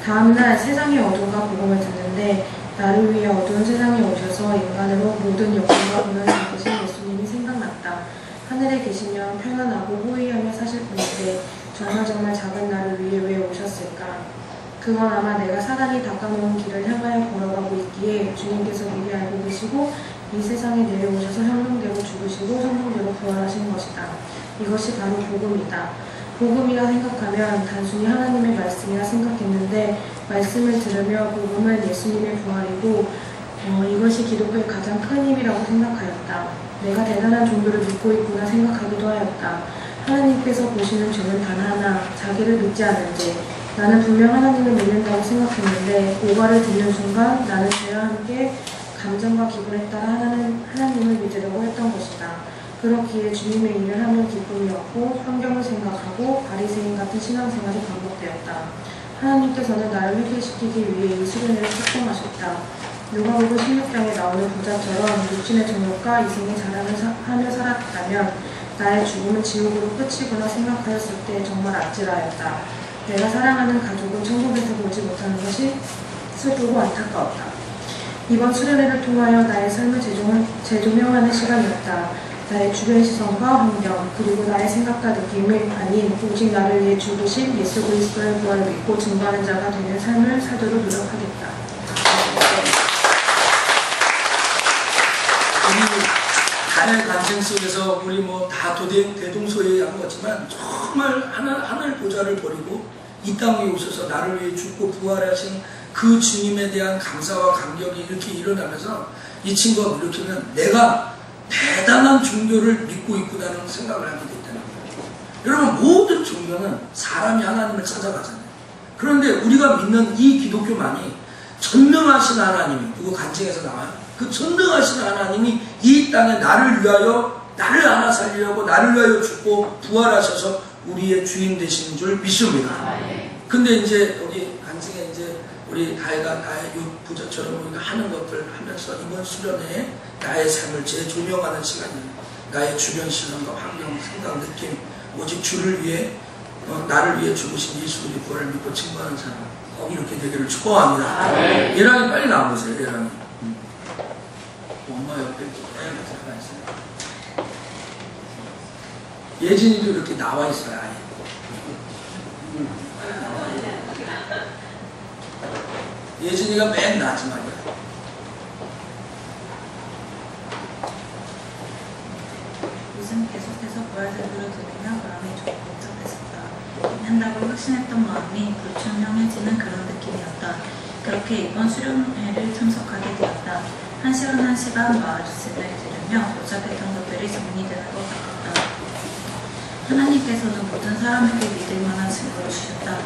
다음날 세상의 어둠과 복음을 듣는데 나를 위해 어두운 세상에 오셔서 인간으로 모든 역경과 고난을 겪으신 예수님이 생각났다. 하늘에 계시면 편안하고 호의하며 사실 뿐인데 정말 작은 나를 위해 왜 오셨을까? 그건 아마 내가 사단이 닦아놓은 길을 향하여 걸어가고 있기에 주님께서 미리 알고 계시고 이 세상에 내려오셔서 형통대로 죽으시고 성령대로 부활하신 것이다. 이것이 바로 복음이다. 복음이라 생각하면 단순히 하나님의 말씀이라 생각했는데 말씀을 들으며 복음은 예수님의 부활이고 이것이 기독교의 가장 큰 힘이라고 생각하였다. 내가 대단한 종교를 믿고 있구나 생각하기도 하였다. 하나님께서 보시는 죄는 단 하나, 자기를 믿지 않은 죄. 나는 분명 하나님을 믿는다고 생각했는데 오가를 듣는 순간 나는 죄와 함께 감정과 기분에 따라 하나님을 믿으려고 했던 것이다. 그렇기에 주님의 일을 하면 기쁨이었고 성경을 생각하고 바리새인 같은 신앙생활이 반복되었다. 하나님께서는 나를 회개시키기 위해 이 수련회를 특정하셨다. 누가복음 16장에 나오는 부자처럼 육신의 정욕과 이생의 자랑을 하며 살았다면 나의 죽음은 지옥으로 끝이구나 생각하였을 때 정말 아찔하였다. 내가 사랑하는 가족은 천국에서 보지 못하는 것이 슬프고 안타까웠다. 이번 수련회를 통하여 나의 삶을 재조명하는 시간이었다. 나의 주변 시선과 환경, 그리고 나의 생각과 느낌이 아닌 오직 나를 위해 죽으신 예수 그리스도의 부활을 믿고 증거하는 자가 되는 삶을 살도록 노력하겠다. 하나의 간증 속에서 우리 다 대동소이한 거지만 정말 하늘 보좌를 버리고 이 땅에 오셔서 나를 위해 죽고 부활하신 그 주님에 대한 감사와 감격이 이렇게 일어나면서 이 친구가 이렇게는 내가 대단한 종교를 믿고 있구나라는 생각을 하게 됐다는 거예요. 여러분 모든 종교는 사람이 하나님을 찾아가잖아요. 그런데 우리가 믿는 이 기독교만이 전능하신 하나님이, 이거 간증에서 나와요. 그 전능하신 하나님이 이 땅에 나를 위하여, 나를 안아 살리려고 나를 위하여 죽고 부활하셔서 우리의 주인 되시는 줄 믿습니다. 근데 이제 우리 간증에 이제 우리 가해가 나의 부자처럼 우리가 하는 것들 하면서 이번 수련회에 나의 삶을 재조명하는 시간이에요. 나의 주변 시선과 환경, 생각, 느낌, 오직 주를 위해, 나를 위해 죽으신 예수 그리스도의 부활을 믿고 증거하는 사람, 꼭 이렇게 되기를 축복합니다. 예랑이 빨리 나와보세요. 예랑이. 엄마 옆에 들어가 있어요. 예진이도 이렇게 나와 있어요. 아예. 예진이가 맨 마지막이야. 요즘 계속해서 부활절기를 들으며 마음이 조금 복잡했었다. 믿는다고 확신했던 마음이 불투명해지는 그런 느낌이었다. 그렇게 이번 수련회를 참석하게 되었다. 한 시간 말씀을 들으며 복잡했던 것들이 정리되는 것 같았다. 하나님께서는 모든 사람에게 믿을 만한 증거를 주셨다.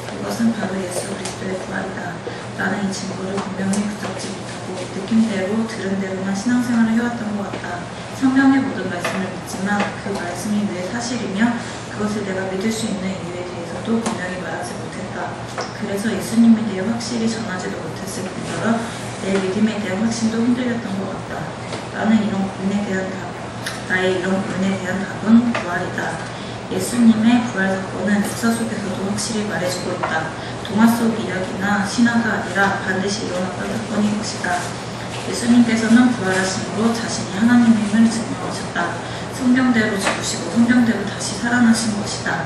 그것은 바로 예수 그리스도의 부활이다. 나는 이 증거를 분명히 붙잡지 못하고 느낌대로 들은 대로만 신앙생활을 해왔던 것 같다. 성경의 모든 말씀을 믿지만 그 말씀이 왜 사실이며 그것을 내가 믿을 수 있는 이유에 대해서도 분명히 말하지 못했다. 그래서 예수님에 대해 확실히 전하지도 못했을 뿐더러 내 믿음에 대한 확신도 흔들렸던 것 같다. 나의 이런 고민에 대한 답은 부활이다. 예수님의 부활 사건은 역사 속에서도 확실히 말해주고 있다. 동화 속 이야기나 신화가 아니라 반드시 일어났던 사건인 것이다. 예수님께서는 부활하심으로 자신이 하나님임을 증명하셨다. 성경대로 죽으시고 성경대로 다시 살아나신 것이다.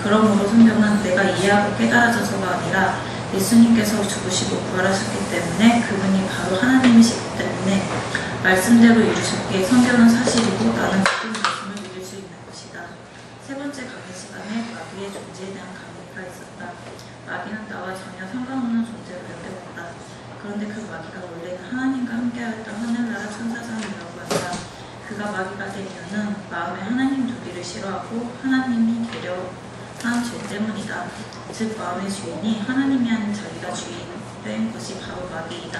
그러므로 성경은 내가 이해하고 깨달아져서가 아니라 예수님께서 죽으시고 부활하셨기 때문에 그분이 바로 하나님이시기 때문에 말씀대로 이루셨기에 성경은 사실이고 나는 그 말씀을 믿을 수 있는 것이다. 세 번째 강의 시간에 마귀의 존재에 대한 강의가 있었다. 마귀는 나와 전혀 상관없는 존재로 여겨졌다. 그런데 그 마귀가 원래는 하나님과 함께하였던 하늘나라 천사장이라고 한다. 그가 마귀가 된 이유는 마음에 하나님 두기를 싫어하고 하나님이 계려한 죄 때문이다. 즉 마음의 주인이 하나님이 아닌 자기가 주인된 것이 바로 마귀이다.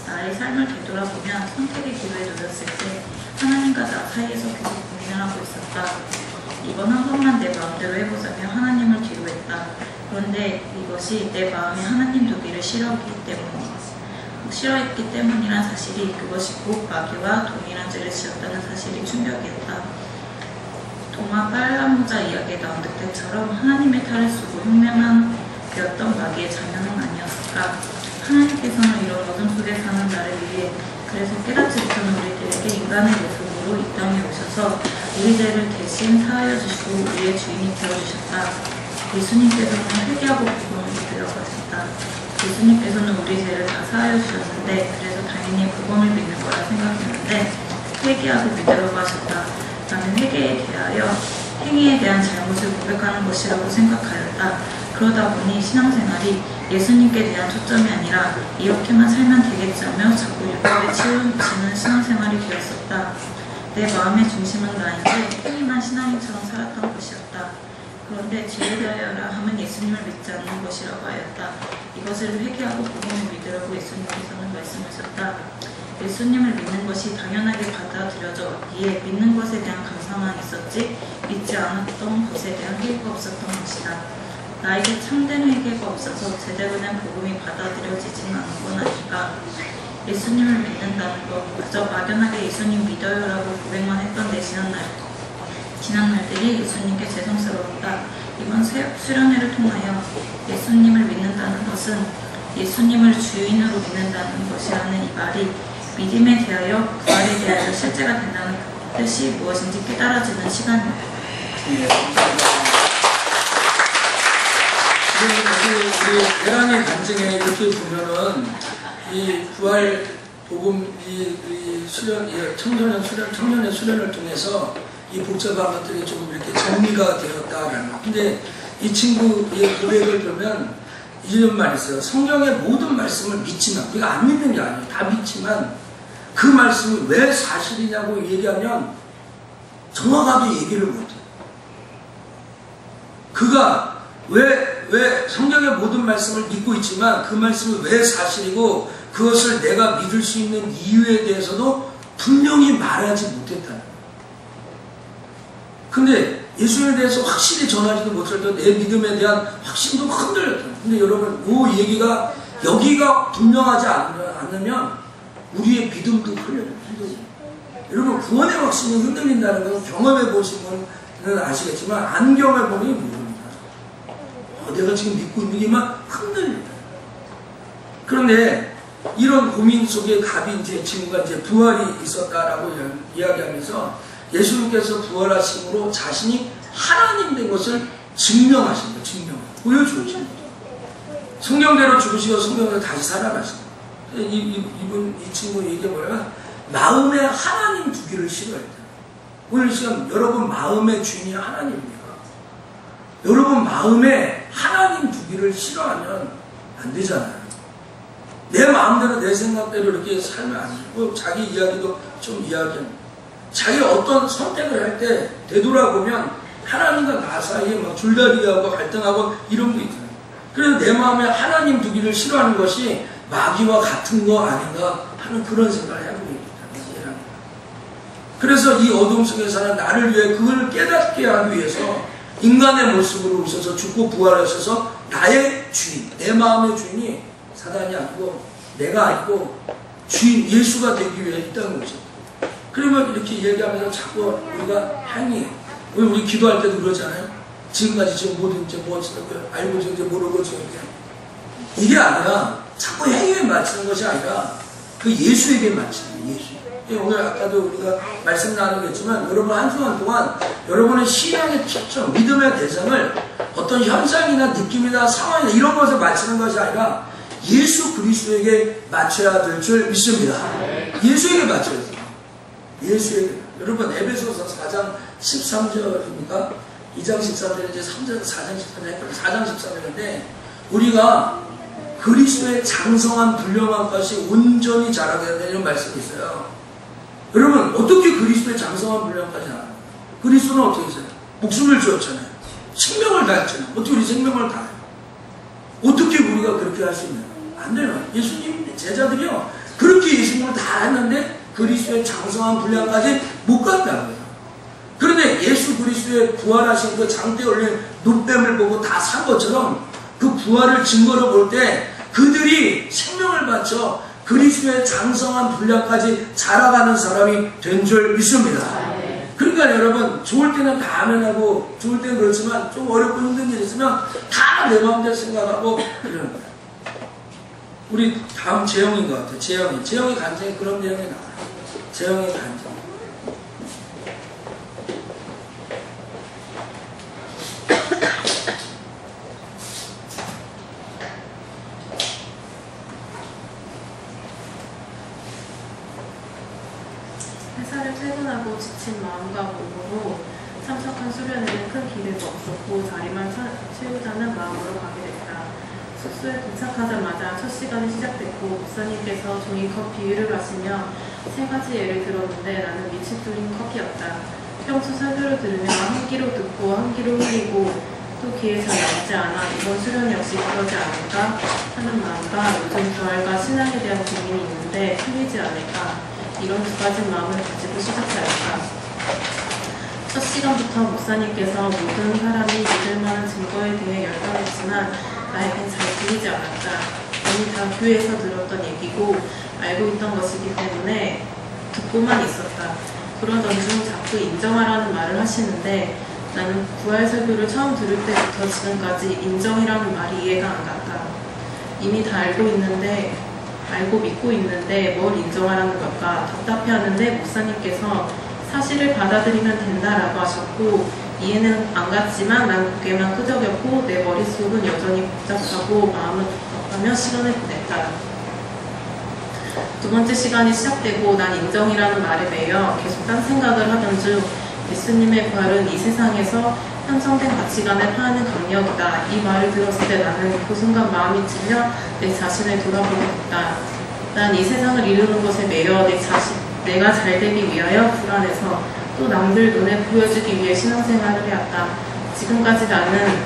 나의 삶을 되돌아보면 선택의 기로에 놓였을 때 하나님과 나 사이에서 계속 고민을 하고 있었다. 이번 한 번만 내 마음대로 해보자며 하나님을 뒤로했다. 그런데 이것이 내 마음에 하나님 두기를 싫어했기 때문이란 사실이, 그것이 곧 마귀와 동일한 죄를 지었다는 사실이 충격이었다. 동화 빨간 모자 이야기에 나온 늑대처럼 하나님의 탈을 쓰고 흉내만 되었던 마귀의 자녀는 아니었을까. 하나님께서는 이런 어둠 속에 사는 나를 위해, 그래서 깨닫지 못하는 우리들에게 인간의 모습으로 이 땅에 오셔서 우리 죄를 대신 사하여 주시고 우리의 주인이 되어주셨다. 예수님께서는 회개하고 복음을 믿으러 가셨다. 예수님께서는 우리 죄를 다 사하여 주셨는데, 그래서 당연히 복음을 믿는 거라 생각했는데 회개하고 믿으러 가셨다. 나는 회개에 대하여 행위에 대한 잘못을 고백하는 것이라고 생각하였다. 그러다 보니 신앙생활이 예수님께 대한 초점이 아니라 이렇게만 살면 되겠자며 자꾸 율법에 치우치는 신앙생활이 되었었다. 내 마음의 중심은 나인데 행위만 신앙인처럼 살았던 것이었다. 그런데 죄에 대하여라 함은 예수님을 믿지 않는 것이라고 하였다. 이것을 회개하고 복음을 믿으라고 예수님께서는 말씀하셨다. 예수님을 믿는 것이 당연하게 받아들여졌기에 믿는 것에 대한 감사만 있었지 믿지 않았던 것에 대한 회개가 없었던 것이다. 나에게 참된 회개가 없어서 제대로 된 복음이 받아들여지지는 않은 건 아닐까. 예수님을 믿는다는 것, 그저 막연하게 예수님 믿어요라고 고백만 했던 내 지난 날들이 예수님께 죄송스러웠다. 이번 수련회를 통하여 예수님을 믿는다는 것은 예수님을 주인으로 믿는다는 것이라는 이 말이 믿음에 대하여 부활에 대하여 실제가 된다는 뜻이 무엇인지 깨달아지는 시간이다. 우리 대란의 간증에 이렇게 보면은 이 부활 복음 이 청년의 수련을 통해서 이 복잡한 것들이 조금 이렇게 정리가 되었다라는 거. 근데 이 친구의 고백을 보면 이런 말이 있어요. 성경의 모든 말씀을 믿지만, 우리가 안 믿는 게 아니에요. 다 믿지만 그 말씀이 왜 사실이냐고 얘기하면 정확하게 얘기를 못해요. 그가 왜 왜 성경의 모든 말씀을 믿고 있지만 그 말씀이 왜 사실이고 그것을 내가 믿을 수 있는 이유에 대해서도 분명히 말하지 못했다는 거예요. 근데 예수님에 대해서 확실히 전하지도 못할 때 내 믿음에 대한 확신도 흔들렸다. 근데 여러분, 이 얘기가 여기가 분명하지 않으면 우리의 믿음도 흔들려요. 여러분, 구원의 확신이 흔들린다는 것은 경험해 보신 분은 아시겠지만 안 경험해 보니 모릅니다. 내가 지금 믿고 있는 게만 흔들린다. 그런데 이런 고민 속에 갑이 이제 친구가 이제 부활이 있었다라고 이야기하면서 예수님께서 부활하심으로 자신이 하나님 된 것을 증명하신 거예요. 보여주신 거예요. 성경대로 죽으시고 성경대로 다시 살아나신 거예요. 이 친구 얘기 뭐야? 마음에 하나님 두기를 싫어했다. 오늘 시간 여러분 마음의 주인이 하나님입니까? 여러분 마음에 하나님 두기를 싫어하면 안 되잖아요. 내 마음대로 내 생각대로 이렇게 살면 안 되고 자기 이야기도 좀 이야기합니다. 자기가 어떤 선택을 할 때 되돌아보면 하나님과 나 사이에 막 줄다리기하고 갈등하고 이런 게 있잖아요. 그래서 내 마음에 하나님 두기를 싫어하는 것이 마귀와 같은 거 아닌가 하는 그런 생각을 해보고 있다. 그래서 이 어둠 속에 사는 나를 위해 그걸 깨닫게 하기 위해서 인간의 모습으로 오셔서 죽고 부활하셔서 나의 주인, 내 마음의 주인이 사단이 아니고 내가 아니고 주인 예수가 되기 위해 있다는 거죠. 그러면 이렇게 얘기하면서 자꾸 우리가 행위, 우리 기도할 때도 그러잖아요. 지금까지 지금 모든 이제 무엇이라고요? 알고 이제 모르고 지금 이게 아니라 자꾸 행위에 맞추는 것이 아니라 그 예수에게 맞추는 거예요. 예수. 오늘 아까도 우리가 말씀 나누겠지만 여러분 한 주간 동안 여러분의 신앙의 초점, 믿음의 대상을 어떤 현상이나 느낌이나 상황이나 이런 것에 맞추는 것이 아니라 예수 그리스도에게 맞춰야 될 줄 믿습니다. 예수에게 맞춰야 돼요. 예수에게. 여러분 에베소서 4장 13절입니까? 2장 13절 이제 3장 4장 13절 4장 13절인데 우리가 그리스도의 장성한 불량한 것이 온전히 자라게 된다는 이런 말씀이 있어요. 여러분 어떻게 그리스도의 장성한 분량까지 나와요? 그리스도는 어떻게 했어요? 목숨을 주었잖아요. 생명을 다했잖아요. 어떻게 우리 생명을 다해요? 어떻게 우리가 그렇게 할 수 있나요? 안 돼요. 예수님 제자들이요 그렇게 예수님을 다 했는데 그리스도의 장성한 분량까지 못 갔다는 거예요. 그런데 예수 그리스도의 부활하신 그 장대에 올린 눈뱀을 보고 다 산 것처럼 그 부활을 증거로 볼 때 그들이 생명을 바쳐 그리스도의 장성한 분량까지 자라가는 사람이 된 줄 믿습니다. 그러니까 여러분 좋을 때는 다 아멘하고 좋을 때는 그렇지만 좀 어렵고 힘든 일이 있으면 다 내 마음대로 생각하고 그러는 거예요. 우리 다음 재영인 것 같아요. 재영이 간증이 그런 내용이 나와요. 재영이 간증. 회사를 퇴근하고 지친 마음과 몸으로 참석한 수련회는 큰 기대도 없었고 자리만 채우자는 마음으로 가게 됐다. 숙소에 도착하자마자 첫 시간이 시작됐고 목사님께서 종이컵 비유를 하시며 세 가지 예를 들었는데 나는 밑이 뚫린 컵이었다. 평소 설교를 들으며 한 귀로 듣고 한 귀로 흘리고 또 귀에 잘 남지 않아 이번 수련 역시 그러지 않을까 하는 마음과 요즘 부활과 신앙에 대한 고민이 있는데 틀리지 않을까 이런 두 가지 마음을 가지고 시작하였다. 첫 시간부터 목사님께서 모든 사람이 믿을 만한 증거에 대해 열정했지만 나에겐 잘 들리지 않았다. 이미 다 교회에서 들었던 얘기고 알고 있던 것이기 때문에 듣고만 있었다. 그러던 중 자꾸 인정하라는 말을 하시는데 나는 부활 설교를 처음 들을 때부터 지금까지 인정이라는 말이 이해가 안 갔다. 이미 다 알고 믿고 있는데 뭘 인정하라는 걸까 답답해하는데 목사님께서 사실을 받아들이면 된다라고 하셨고 이해는 안 갔지만 난 고개만 끄덕였고 내 머릿속은 여전히 복잡하고 마음은 답답하며 시간을 보냈다. 두 번째 시간이 시작되고 난 인정이라는 말에 매여 계속 딴 생각을 하던 중 예수님의 부활은 이 세상에서 형성된 가치관을 파하는 강력이다. 이 말을 들었을 때 나는 그 순간 마음이 찔려 내 자신을 돌아보게 됐다. 난 이 세상을 이루는 것에 매여 내가 잘 되기 위하여 불안해서 또 남들 눈에 보여주기 위해 신앙생활을 해왔다. 지금까지 나는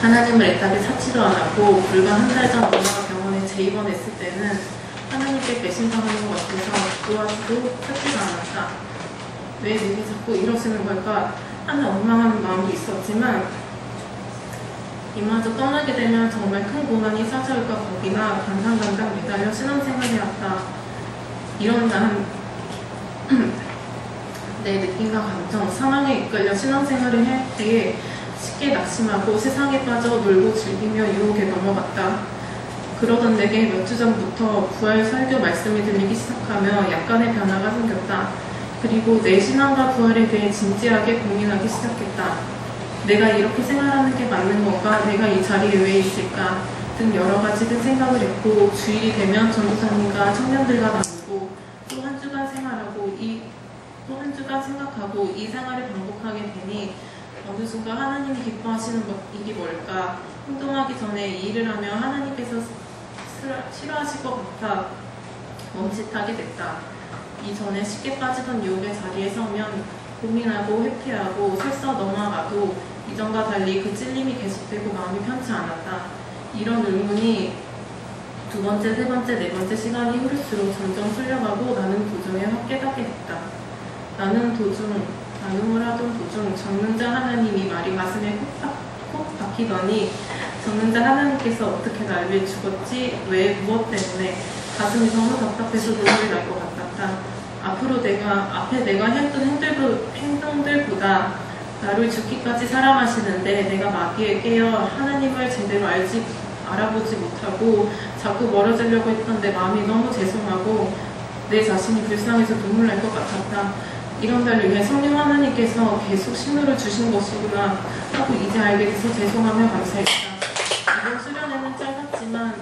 하나님을 애타게 찾지도 않았고 불과 한 달 전 엄마가 병원에 재입원했을 때는 하나님께 배신당하는 것 같아서 도와주고 찾지도 않았다. 왜 내게 자꾸 이러시는 걸까 하는 원망하는 마음도 있었지만 이마저 떠나게 되면 정말 큰 고난이 찾아올까 겁이나 간당간당 매달려 신앙생활해왔다. 이런 난 내 느낌과 감정, 상황에 이끌려 신앙생활을 할 때에 쉽게 낙심하고 세상에 빠져 놀고 즐기며 유혹에 넘어갔다. 그러던 내게 몇 주 전부터 부활 설교 말씀이 들리기 시작하며 약간의 변화가 생겼다. 그리고 내 신앙과 부활에 대해 진지하게 고민하기 시작했다. 내가 이렇게 생활하는 게 맞는 건가? 내가 이 자리에 왜 있을까? 등 여러 가지 생각을 했고 주일이 되면 전도사님과 청년들과 나누고 또 한 주간 생각하고 이 생활을 반복하게 되니 어느 순간 하나님이 기뻐하시는 일이 뭘까? 행동하기 전에 이 일을 하며 하나님께서 싫어하실 것 같아 멈칫하게 됐다. 이전에 쉽게 빠지던 유혹의 자리에 서면 고민하고 회피하고 설사 넘어가도 이전과 달리 그 찔림이 계속되고 마음이 편치 않았다. 이런 의문이 두 번째, 세 번째, 네 번째 시간이 흐를수록 점점 풀려가고 나는 도중에 확 깨닫게 됐다. 나눔을 하던 도중 전능자 하나님이 말이 가슴에 콕 박히더니 전능자 하나님께서 어떻게 날 위해 죽었지? 왜? 무엇 때문에? 가슴이 너무 답답해서 눈물이 날 것 같았다. 앞에 내가 했던 행동들보다 나를 죽기까지 사랑하시는데 내가 마귀에 깨어 하나님을 제대로 알아보지 못하고 자꾸 멀어지려고 했던 내 마음이 너무 죄송하고 내 자신이 불쌍해서 눈물 날 것 같았다. 이런 날 위해 성령 하나님께서 계속 신호를 주신 것이구나 하고 이제 알게 돼서 죄송하며 감사했다. 이번 수련회는 짧았지만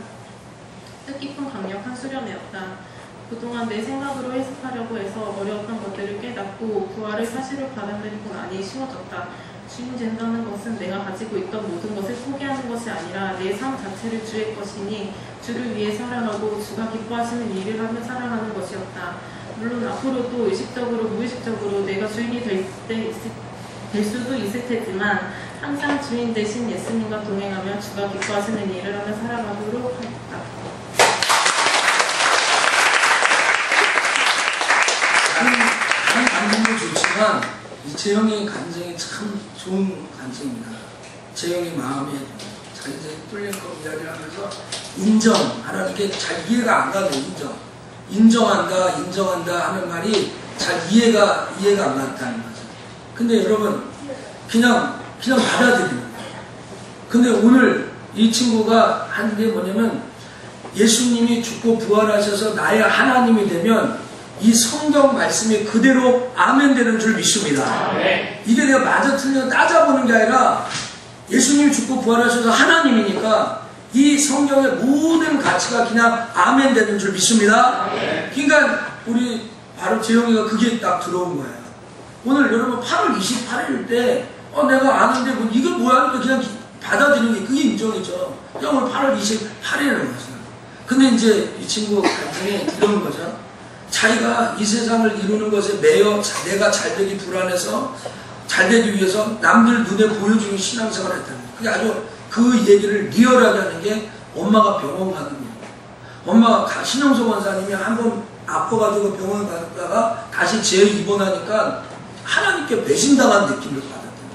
뜻깊은 강력한 수련회였다. 그동안 내 생각으로 해석하려고 해서 어려웠던 것들을 깨닫고 부활의 사실을 받아들이고 나니 쉬워졌다. 주인 된다는 것은 내가 가지고 있던 모든 것을 포기하는 것이 아니라 내 삶 자체를 주의 것이니 주를 위해 살아가고 주가 기뻐하시는 일을 하며 살아가는 것이었다. 물론 앞으로도 의식적으로 무의식적으로 내가 주인이 될 수도 있을 테지만 항상 주인 대신 예수님과 동행하며 주가 기뻐하시는 일을 하며 살아가도록 하겠다. 다른 감정도 좋지만 재영의 감정이 참 좋은 감정입니다. 재영의 마음에 자기 뚫린 거 이야기를 하면서 인정하라는 게 잘 이해가 안 가요. 인정한다 하는 말이 잘 이해가 안 갔다는 거죠. 근데 여러분 그냥 받아들이는 거예요. 근데 오늘 이 친구가 한 게 뭐냐면 예수님이 죽고 부활하셔서 나의 하나님이 되면 이 성경 말씀이 그대로 아멘 되는 줄 믿습니다. 이게 내가 맞아 틀려 따져보는 게 아니라 예수님이 죽고 부활하셔서 하나님이니까 이 성경의 모든 가치가 그냥 아멘 되는 줄 믿습니다. 그러니까 우리 바로 재영이가 그게 딱 들어온 거예요. 오늘 여러분 8월 28일 때 내가 아는데 뭐 이거 뭐야? 그냥 받아들이는 게 그게 인정이죠. 그냥 오늘 8월 28일이라는 거죠. 근데 이제 이 친구 감정이 이런 거죠. 자기가 이 세상을 이루는 것에 매여 내가 잘되기 불안해서 잘되기 위해서 남들 눈에 보여주는 신앙생활을 했다는 거예요. 그게 아주 그 얘기를 리얼하게 하는 게 엄마가 병원 가거든요. 엄마가 신영석 원사님이 한번 아파가지고 병원 갔다가 다시 재입원하니까 하나님께 배신당한 느낌을 받았대요.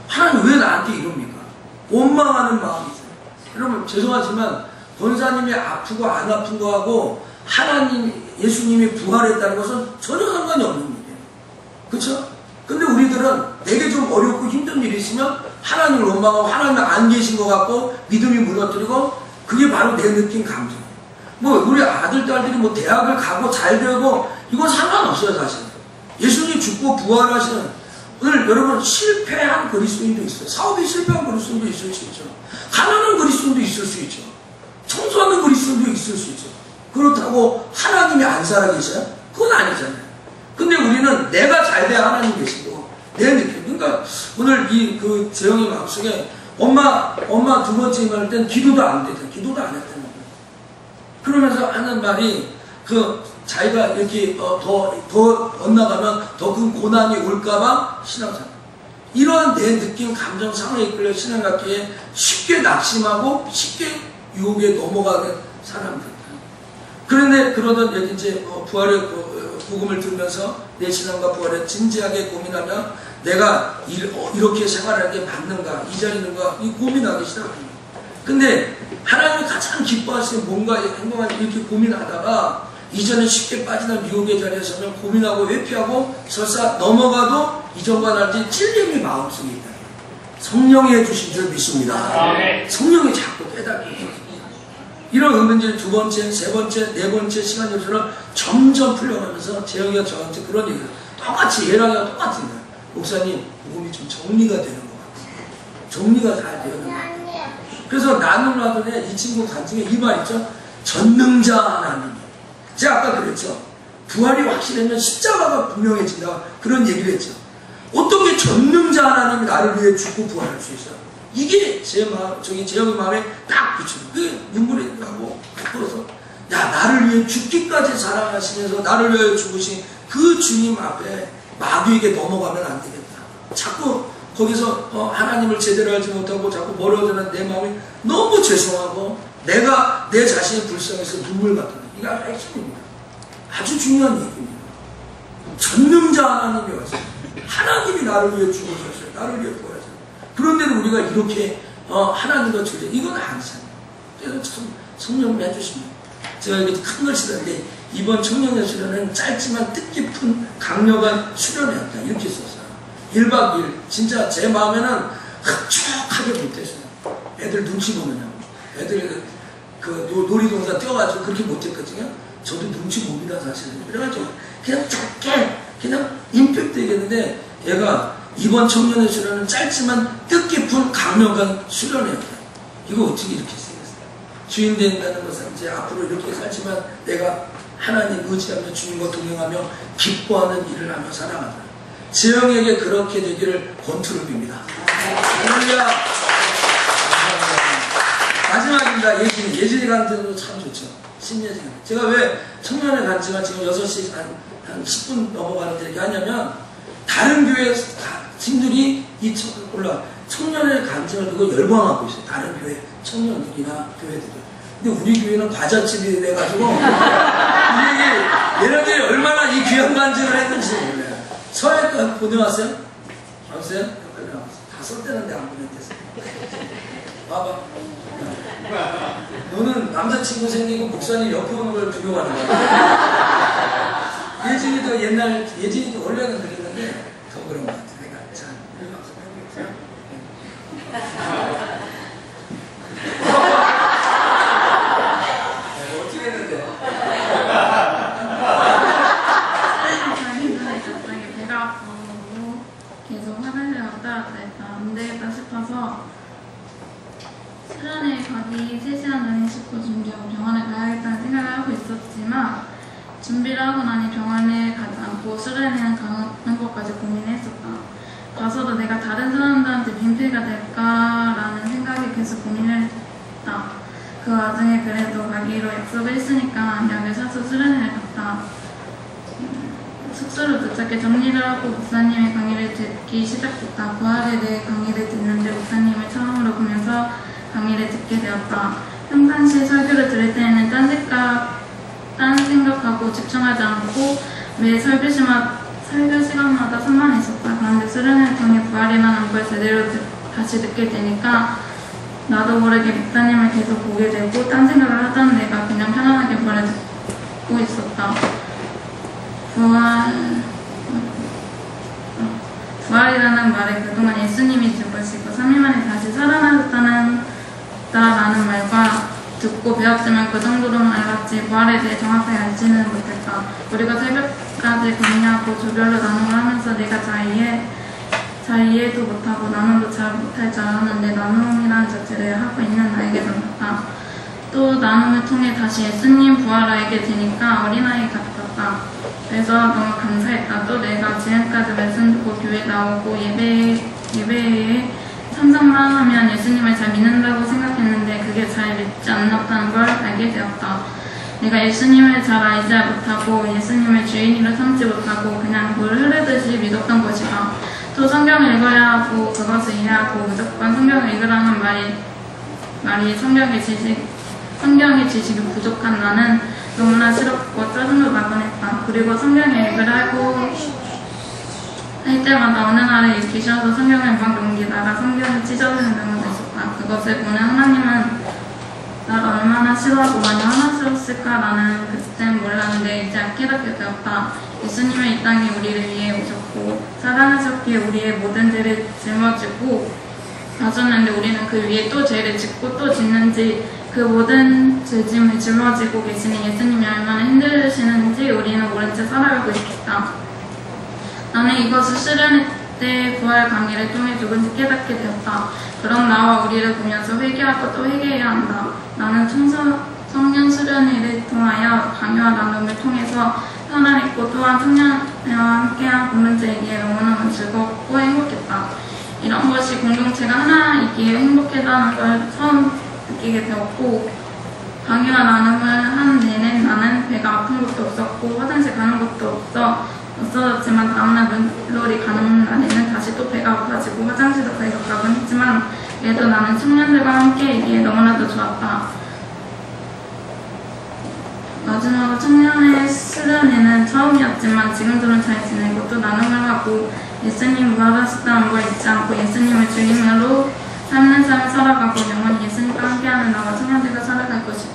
하나님 왜 나한테 이럽니까? 원망하는 마음이 있어요. 여러분 죄송하지만 권사님이 아프고 안 아픈 거하고 하나님 예수님이 부활했다는 것은 전혀 상관이 없는 일이에요. 그렇죠? 근데 우리들은 내게 좀 어렵고 힘든 일이 있으면 하나님을 원망하고 하나님 안 계신 것 같고 믿음이 무너뜨리고 그게 바로 내 느낀 감정이에요. 뭐 우리 아들 딸들이 뭐 대학을 가고 잘 되고 이건 상관없어요. 사실 예수님 죽고 부활하시는 오늘 여러분 실패한 그리스도인도 있어요. 사업이 실패한 그리스도인도 있을 수 있죠. 가난한 그리스도인도 있을 수 있죠. 청소하는 그리스도인도 있을 수 있죠. 그렇다고 하나님이 안 살아계셔요? 그건 아니잖아요. 근데 우리는 내가 잘 돼야 하나님 계시고 내 느낌. 그러니까 오늘 이 그 재영이 마음속에 엄마 두 번째 임할 땐 기도도 안 되죠. 기도도 안 했다는 거예요. 그러면서 하는 말이 그 자기가 이렇게 더 엇나가면 더 큰 고난이 올까봐 신앙생활. 이러한 내 느낌, 감정, 상황에 이끌려 신앙받기에 쉽게 낙심하고 쉽게 유혹에 넘어가는 사람들. 그런데 그러던 여기 이제 부활의 복음을 들으면서 내 신앙과 부활에 진지하게 고민하며 내가 이렇게 생활하는 게 맞는가, 이 자리는가, 이 고민하기 시작합니다. 근데 하나님이 가장 기뻐하시는 뭔가 행동을 이렇게 고민하다가 이전에 쉽게 빠지는 유혹의 자리에 서면 고민하고 회피하고 설사 넘어가도 이전과 달리 찔림이 마음속에 있다. 성령이 해주신 줄 믿습니다. 성령이 자꾸 깨닫게 이런 은근질 두 번째, 세 번째, 네 번째 시간이 올수록 점점 풀려가면서 재영이가 저한테 그런 얘기를 똑같이 얘랑이가 똑같은 거예요. 목사님, 복음이 좀 정리가 되는 것 같아요. 정리가 잘 되는 것 같아요. 그래서 나눔을 하더니 이 친구 간증에 이 말 있죠? 전능자 하나님. 제가 아까 그랬죠. 부활이 확실하면 십자가가 분명해진다. 그런 얘기를 했죠. 어떻게 전능자 하나님이 나를 위해 죽고 부활할 수 있어요? 이게 제 마음, 재영이 마음에 딱 비추는 그게 눈물이 나고 그래서 야, 나를 위해 죽기까지 사랑하시면서 나를 위해 죽으신 그 주님 앞에 마귀에게 넘어가면 안 되겠다. 자꾸 거기서 하나님을 제대로 알지 못하고 자꾸 멀어지는 내 마음이 너무 죄송하고 내가 내 자신의 불쌍해서 눈물 같은 이게 아주 핵심입니다. 아주 중요한 얘기입니다. 전능자 하나님이 왔어요. 하나님이 나를 위해 죽으셨어요. 나를 위해 부활하셨어요. 그런데도 우리가 이렇게 하나님과 주제 이건 아니잖아요. 그래서 참 성령을 해주십니다. 제가 이게 큰 걸 쓰는데 이번 청년의 수련은 짧지만 뜻깊은 강력한 수련이었다. 이렇게 썼어요. 1박 2일 진짜 제 마음에는 흡족하게 못했어요. 애들 눈치 보느냐고. 애들 그 놀이동산 뛰어가지고 그렇게 못했거든요. 저도 눈치 봅니다 사실은. 그래가지고 그냥 짧게 그냥 임팩트 얘기했는데 얘가 이번 청년의 수련은 짧지만 뜻깊은 강력한 수련이었다. 이거 어떻게 이렇게 쓰겠어요? 주인 된다는 것은 이제 앞으로 이렇게 살지만 내가 하나님 의지하며 주님과 동행하며 기뻐하는 일을 하며 살아간다. 재영에게 그렇게 되기를 권투를 빕니다. 할렐루야. 마지막입니다. 예진이 간증도 참 좋죠. 신예진. 제가 왜 청년의 간증을 지금 6시 한 10분 넘어가는데 이렇게 하냐면 다른 교회 친구들이 청년의 간증을 두고 열광하고 있어요. 다른 교회 청년들이나 교회들이. 근데 우리 교회는 과자집이 돼가지고 얘네들이 얼마나 이 귀한 간증을 했는지 몰라요. 서해과 보내왔어요? 왔어요? 빨리 나왔어요. 다 썼대는데 안 보냈댔어요. 봐봐. 너는 남자친구 생기고 목사님 옆에 오는 걸 두려워하는 거야. 예진이도 예진이도 원래는 그랬는데 더 그런 것 같아. 내가 자, 어떻게 했는데? 갑자기 배가 아프고 계속 화장실 왔다 갔다 했다. 안 되겠다 싶어서 수련회 가기 3시간 전에 씻고 준비하고 병원에 가야겠다는 생각을 하고 있었지만 준비를 하고 나니 병원에 가지 않고 수련회는 가는 것까지 고민했었다. 가서도 내가 다른 사람들한테 민폐가 될까라는 생각이 계속 고민을 했다. 그 와중에 그래도 가기로 약속을 했으니까 약을 사서 수련회를 갔다. 숙소를 도착해 정리를 하고 목사님의 강의를 듣기 시작했다. 부활에 대해 강의를 듣는데 목사님을 처음으로 보면서 강의를 듣게 되었다. 평상시에 설교를 들을 때에는 딴 생각하고 집중하지 않고 매 설교 시간마다 산만했었다. 그런데 수련회를 통해 부활이라는 걸 제대로 다시 듣게 되니까 나도 모르게 목사님을 계속 보게 되고 딴 생각을 하던 내가 그냥 편안하게 부활을 듣고 있었다. 부활이라는 말에 그동안 예수님이 죽으시고 3일 만에 다시 살아나셨다는 말과 듣고 배웠지만 그 정도로는 알았지 부활에 대해 정확하게 알지는 못했다. 우리가 새벽까지 강의하고 조별로 나눔을 하면서 내가 잘 이해도 못하고 나눔도 잘 못할 줄 알았는데 나눔이라는 자체를 하고 있는 나에게 남았다. 또 나눔을 통해 다시 예수님 부활을 알게 되니까 어린아이 같았다. 그래서 너무 감사했다. 또 내가 지금까지 말씀 듣고 교회 나오고 예배에 참석만 하면 예수님을 잘 믿는다고 생각했는데 그게 잘 믿지 않았다는 걸 알게 되었다. 내가 예수님을 잘 알지 못하고 예수님을 주인으로 삼지 못하고 그냥 물 흐르듯이 믿었던 것이다. 또 또 성경을 읽어야 하고 그것을 이해하고 무조건 성경을 읽으라는 말이 성경의 지식이 부족한 나는 너무나 싫었고 짜증도 나곤 했다. 그리고 성경을 읽으라고 할 때마다 어느 날에 읽기 싫어서 성경을 막 넘기다가 성경을 찢어지는 경우도 있었다. 그것을 보는 하나님은 나를 얼마나 싫어하고 많이 화나셨을까라는 그땐 몰랐는데 이제 깨닫게 되었다. 예수님은 이 땅에 우리를 위해 오셨고 사랑하셨기에 우리의 모든 죄를 짊어지고 가셨는데 우리는 그 위에 또 죄를 짓고 또 짓는지 그 모든 죄짐을 짊어지고 계시는 예수님이 얼마나 힘드시는지 우리는 모른 채 살아가고 있다. 나는 이것을 수련회 때 부활 강의를 통해 조금씩 깨닫게 되었다. 그런 나와 우리를 보면서 회개하고 또 회개해야 한다. 나는 청년 수련회를 통하여 강요와 나눔을 통해서 편안했고 또한 청년회와 함께한 공동체이기에 너무너무 즐겁고 행복했다. 이런 것이 공동체가 하나이기에 행복하다는 걸 처음 느끼게 되었고 강의와 나눔을 한 내내 나는 배가 아픈 것도 없었고 화장실 가는 것도 없어졌지만 다음날 물놀이 가는 날에는 다시 또 배가 아파지고 화장실도 배가 가곤 했지만 그래도 나는 청년들과 함께이기에 너무나도 좋았다. 마지막으로 청년의 수련회는 처음이었지만 지금들은 잘 지내고 또 나눔을 하고 예수님 부활하셨다는 걸 잊지 않고 예수님을 주님으로 삶을 살아가고 영원히 예수님과 함께하는 나와 청년들과 살아갈 것이다.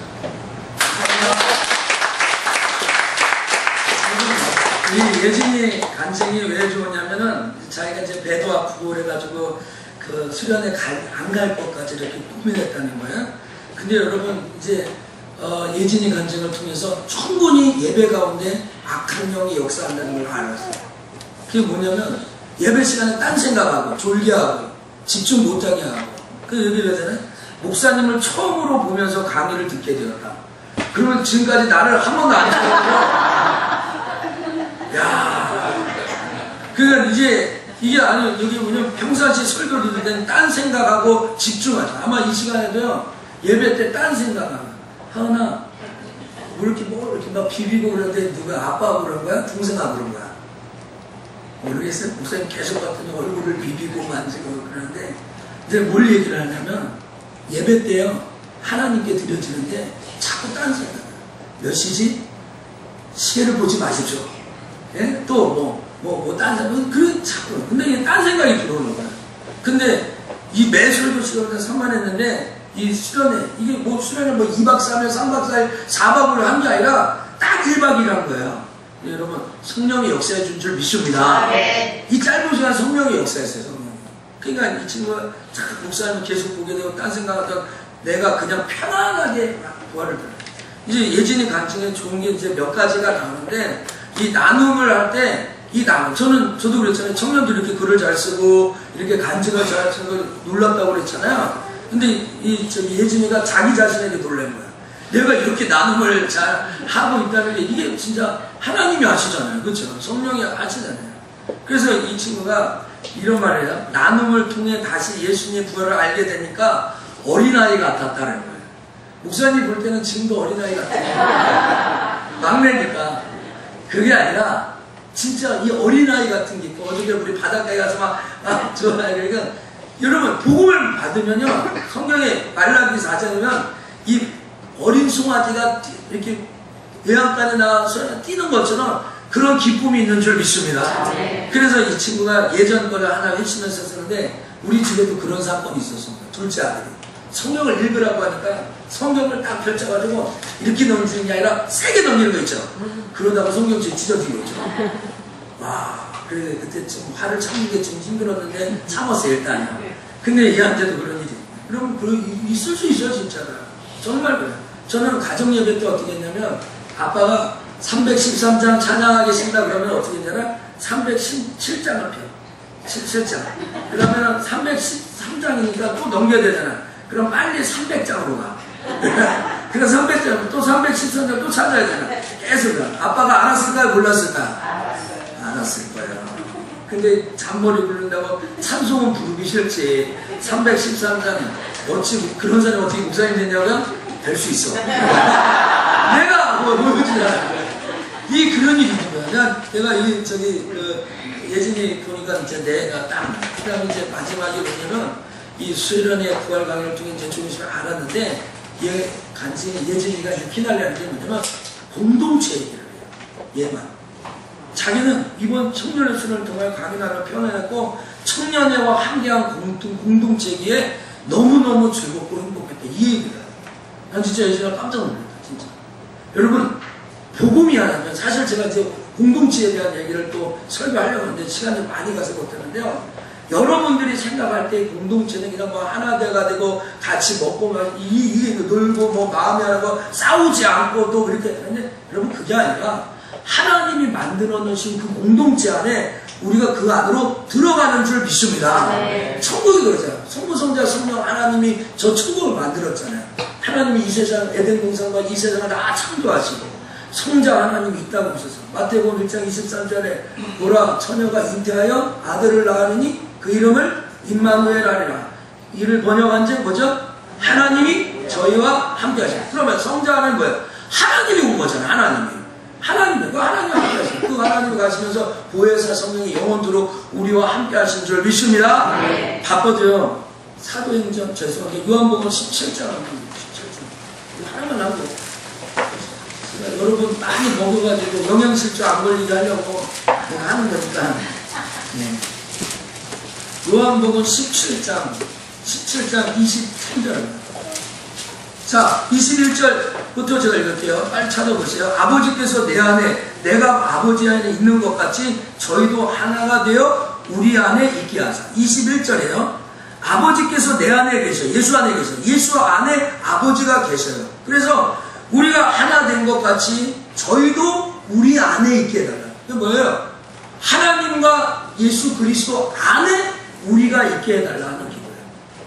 이 예진이 간증이 왜 좋으냐면은 자기가 이제 배도 아프고 그래가지고 그 수련회 안 갈 것까지 이렇게 꾸며냈다는 거예요. 근데 여러분 이제 예진이 간증을 통해서 충분히 예배 가운데 악한 영이 역사한다는 걸 알았어요. 그게 뭐냐면 예배 시간에 딴 생각하고 졸게하고 집중 못하게 하고 그 얘기를 하잖아요. 목사님을 처음으로 보면서 강의를 듣게 되었다. 그러면 지금까지 나를 한 번도 안 듣거든요. 야, 그러니까 이게 아니 여기 뭐냐면 평상시 설교를 들을 때는 딴 생각하고 집중하죠. 아마 이 시간에도요 예배 때 딴 생각하고 하은아 뭐 이렇게 막 비비고 그러는데 누가 아빠하고 그런 거야? 동생하고 그런 거야? 모르겠어요. 목사님 계속 봤더니 얼굴을 비비고 만지고 그러는데 이제 뭘 얘기를 하냐면 예배 때요 하나님께 드려지는데 자꾸 딴 생각. 몇 시지? 시계를 보지 마십시오. 예? 또 딴 생각, 그런 자꾸. 근데 이게 딴 생각이 들어오는 거야. 근데 이 매설교 시간을 산만했는데 이 수련회, 이게 뭐 수련회 뭐 2박 3일, 3박 4일, 4박을 한 게 아니라 딱 1박 2일 한 거예요. 여러분, 성령이 역사해 준 줄 믿습니다. 이 짧은 시간 성령이 역사했어요, 성령이. 그러니까 이 친구가 목사님을 계속 보게 되고 딴 생각하다가 내가 그냥 편안하게 부활을 들어요. 이제 예진이 간증에 좋은 게 이제 몇 가지가 나오는데 이 나눔을 할 때 이 나눔, 저도 그랬잖아요. 청년들 이렇게 글을 잘 쓰고 이렇게 간증을 잘 쓰는 걸 놀랍다고 그랬잖아요. 근데 예진이가 자기 자신에게 놀란 거야. 내가 이렇게 나눔을 잘 하고 있다는 게 이게 진짜 하나님이 하시잖아요. 그렇죠? 성령이 하시잖아요. 그래서 이 친구가 이런 말을 해요. 나눔을 통해 다시 예수님의 부활을 알게 되니까 어린아이 같았다는 거예요. 목사님 볼 때는 지금도 어린아이 같아요. 막내니까. 그게 아니라 진짜 이 어린아이 같은 게 있고 어저께 우리 바닷가에 가서 막 좋아요. 그러니까 여러분 복음을 받으면요 성경에 말라기 4장이면 이 어린 송아지가 이렇게 외양간에 나와서 뛰는 것처럼 그런 기쁨이 있는 줄 믿습니다. 그래서 이 친구가 예전 거를 하나 회심해서 쓰는데 우리 집에도 그런 사건이 있었습니다. 둘째 아들이 성경을 읽으라고 하니까 성경을 딱 펼쳐가지고 이렇게 넘기는 게 아니라 세게 넘기는 거 있죠. 그러다가 성경책이 찢어지고 있죠. 와, 그래 그때 좀 화를 참는 게 좀 힘들었는데 참았어요 일단. 근데 얘한테도 그런 일이. 그럼 있을 수 있어요 진짜로. 정말 그래요. 저는 가정 예배 때 어떻게 했냐면 아빠가 313장 찬양하겠습니다 그러면 어떻게 했냐면 317장을 펴. 17장. 그러면 313장이니까 또 넘겨야 되잖아. 그럼 빨리 300장으로 가. 그래서 300장, 또 313장 또 찾아야 되나. 계속 가. 아빠가 알았을까요? 몰랐을까? 알았을 거예요. 근데 잔머리 부른다고 찬송은 부르기 싫지. 313장. 어찌, 그런 사람이 어떻게 목사님 됐냐고요? 될 수 있어. 내가 그런 일이 있는 거야. 그냥 내가 이 예진이 보니까 이제 내가 딱 그다음에 이제 마지막에 보면은 이 수련의 부활 강의를 통해 이제 조금씩 알았는데 얘 간증이 예진이가 이제 피날레하는 게 뭐냐면 공동체 얘기를 해요. 얘만. 자기는 이번 청년의 수련을 통해 강의나를 표현해냈고 청년회와 함께한 공동체기에 너무너무 즐겁고 행복했다. 이 얘기다. 난 진짜 예진이가 깜짝 놀랐다. 진짜. 여러분 복음이 하나면 사실 제가 이제 공동체에 대한 얘기를 또 설교하려고 하는데 시간이 많이 가서 못했는데요. 여러분들이 생각할 때 공동체는 그냥 뭐 하나 되고 같이 먹고 이게 놀고 뭐 마음이 하나고 싸우지 않고 또 그렇게 하는데 여러분 그게 아니라 하나님이 만들어 놓으신 그 공동체 안에 우리가 그 안으로 들어가는 줄 믿습니다. 네. 천국이 그러잖아요. 성부성자 성령 하나님이 저 천국을 만들었잖아요. 하나님이 이 세상 에덴 동산과 이 세상을 다 창조하시고 성자 하나님이 있다고 하셔서 마태복음 1장 23절에 보라 처녀가 잉태하여 아들을 낳으니 그 이름을 임마누엘 하리라. 이를 번역한 즉 뭐죠? 하나님이 저희와 함께 하시고. 그러면 성자 하나님 뭐예요? 하나님이 온 거잖아요. 하나님이 그 하나님이 함께 하시고 그 하나님이 가시면서 보혜사 성령이 영원토록 우리와 함께 하신 줄 믿습니다. 네. 바빠져요. 사도행전 죄송한데 요한복음 17장 하나만 하고 여러분 많이 먹어가지고 영양실조 안 걸리게 하려고 하는 거니까. 네. 요한복음 17장 23절입니다. 자, 21절부터 제가 읽을게요. 빨리 찾아보세요. 아버지께서 내 안에 내가 아버지 안에 있는 것 같이 저희도 하나가 되어 우리 안에 있게 하사. 21절에요. 아버지께서 내 안에 계셔. 예수 안에 계셔. 예수 안에 아버지가 계셔요. 그래서 우리가 하나 된 것 같이 저희도 우리 안에 있게 해달라. 그게 뭐예요? 하나님과 예수 그리스도 안에 우리가 있게 해달라는 기도예요.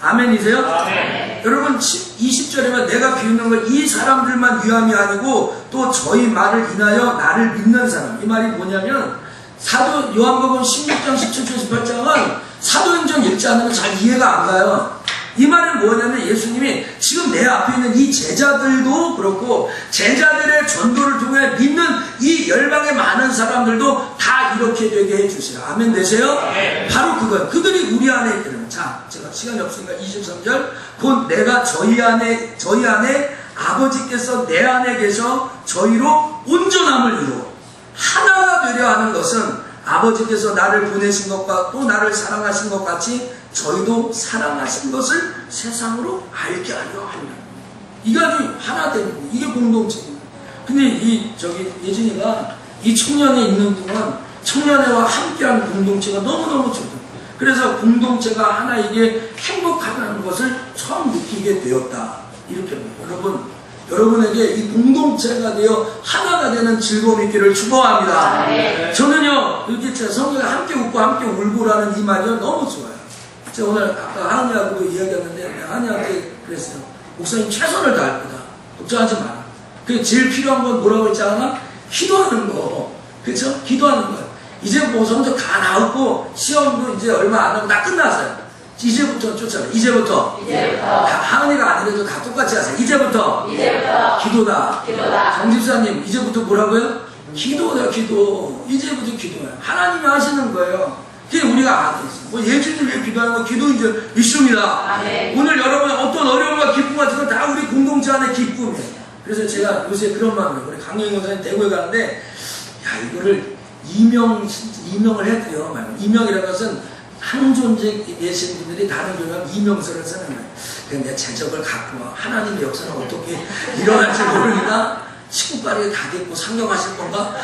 아멘이세요? 아멘. 여러분 20절에만 내가 비웃는 건 이 사람들만 위함이 아니고 또 저희 말을 인하여 나를 믿는 사람. 이 말이 뭐냐면 사도 요한복음 16장 17절 18장은 사도행전 읽지 않으면 잘 이해가 안 가요. 이 말은 뭐냐면 예수님이 지금 내 앞에 있는 이 제자들도 그렇고 제자들의 전도를 통해 믿는 이 열방의 많은 사람들도 다 이렇게 되게 해주세요. 아멘 되세요? 네. 바로 그거예요. 그들이 우리 안에 있다는. 자, 제가 시간이 없으니까 23절 곧 내가 저희 안에 아버지께서 내 안에 계셔 저희로 온전함을 이루어 하나가 되려 하는 것은 아버지께서 나를 보내신 것과 또 나를 사랑하신 것 같이 저희도 사랑하신 것을 세상으로 알게 하려 합니다. 이게 아주 하나 되는 거예요. 이게 공동체입니다. 근데 예진이가 이 청년에 있는 동안 청년회와 함께하는 공동체가 너무너무 좋다. 그래서 공동체가 하나 이게 행복하다는 것을 처음 느끼게 되었다. 이렇게 합니다. 여러분에게 이 공동체가 되어 하나가 되는 즐거움이 있기를 축복합니다. 네. 저는요, 이렇게 성경에 함께 웃고 함께 울고라는 이 말이 너무 좋아요. 제가 오늘 아까 하은이하고도 이야기했는데, 하은이한테 그랬어요. 목사님 최선을 다할 거다. 걱정하지 마라. 그게 제일 필요한 건 뭐라고 했지 않아? 기도하는 거. 그쵸? 기도하는 거예요. 이제 뭐 성적 다 나왔고, 시험도 이제 얼마 안 하고 다 끝났어요. 이제부터 쫓아라. 이제부터. 하은이가 아니래도 다 똑같이 하세요. 이제부터. 기도다. 정집사님, 이제부터 뭐라고요? 기도다, 기도. 이제부터 기도예요. 하나님이 하시는 거예요. 그게 우리가 알고 있어요. 뭐 예수님을 위해 기도하는 거 기도 이제 믿습니다. 네. 오늘 여러분 어떤 어려움과 기쁨 같은 건 다 우리 공동체 안의 기쁨이에요. 그래서 제가 요새 그런 마음이에요. 우리 강영희 목사님 대구에 가는데, 야, 이거를 이명을 해드려. 이명이라는 것은 한 존재 계신 분들이 다른 교회가 이명서를 쓰는 거예요. 그냥 내 제적을 갖고 와. 하나님의 역사는 어떻게 일어날지 모르니까 식구가리에 가겠고 상경하실 건가?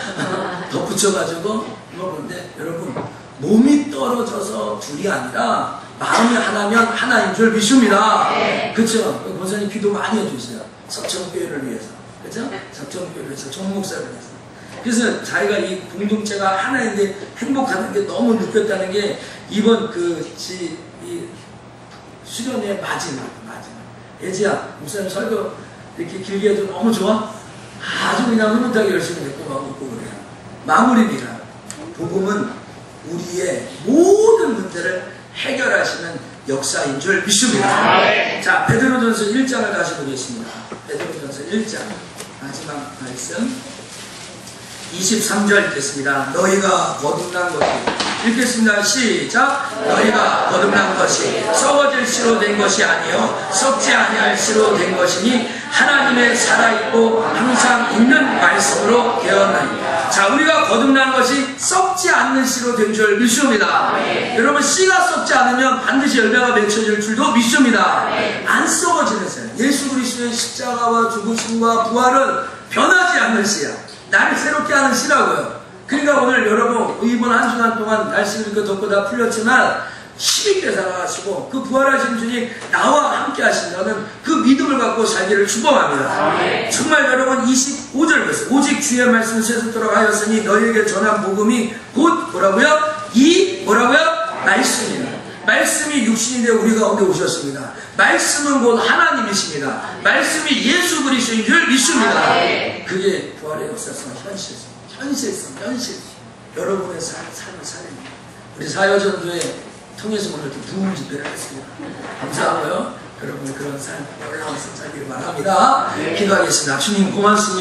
덧붙여가지고 물어보는데 여러분 몸이 떨어져서 둘이 아니라 마음이 하나면 하나인 줄 믿습니다. 그렇죠? 권사님 기도 많이 해주세요. 서천교회를 위해서. 그렇죠? 서천교회를 위해서 정목사를 위해서. 그래서 자기가 이 공동체가 하나인데 행복하는 게 너무 느꼈다는 게 이번 이 수련의 마지막. 예지야, 목사님 설교 이렇게 길게 해도 너무 좋아? 아주 그냥 흐뭇하게 열심히 듣고 막 웃고 그래요. 마무리입니다. 복음은 우리의 모든 문제를 해결하시는 역사인 줄 믿습니다. 자, 베드로전서 1장을 다시 보겠습니다. 베드로전서 1장 마지막 말씀. 23절 읽겠습니다. 너희가 거듭난 것이 읽겠습니다. 시작. 너희가 거듭난 것이 썩어질 씨로 된 것이 아니요 썩지 아니할 씨로 된 것이니 하나님의 살아있고 항상 있는 말씀으로 되었나니. 자, 우리가 거듭난 것이 썩지 않는 씨로 된 줄 믿습니다. 여러분, 씨가 썩지 않으면 반드시 열매가 맺혀질 줄도 믿습니다. 안 썩어지는 씨. 예수 그리스도의 십자가와 죽으심과 부활은 변하지 않는 씨야. 나를 새롭게 하는 씨라고요. 그러니까 오늘 여러분, 이번 한 주간 동안 날씨를 덮고 다 풀렸지만 힘있게 살아가시고 그 부활하신 주님 나와 함께 하신다는 그 믿음을 갖고 살기를 축복합니다. 정말 여러분 25절 보세요. 오직 주의 말씀을 세속토록 하였으니 너희에게 전한 복음이 곧 뭐라고요? 이 뭐라고요? 말씀입니다. 말씀이 육신이 되어 우리 가운데 오셨습니다. 말씀은 곧 하나님이십니다. 말씀이 예수 그리스도인 줄 믿습니다. 그게 부활의 역사성 현실성 여러분의 삶을 살립니다. 우리 사여전도회 통해서 오늘 이렇게 부흥 집회를 했습니다. 감사하고요. 여러분의 그런 삶 올라와서 살기를 바랍니다. 기도하겠습니다. 주님 고맙습니다.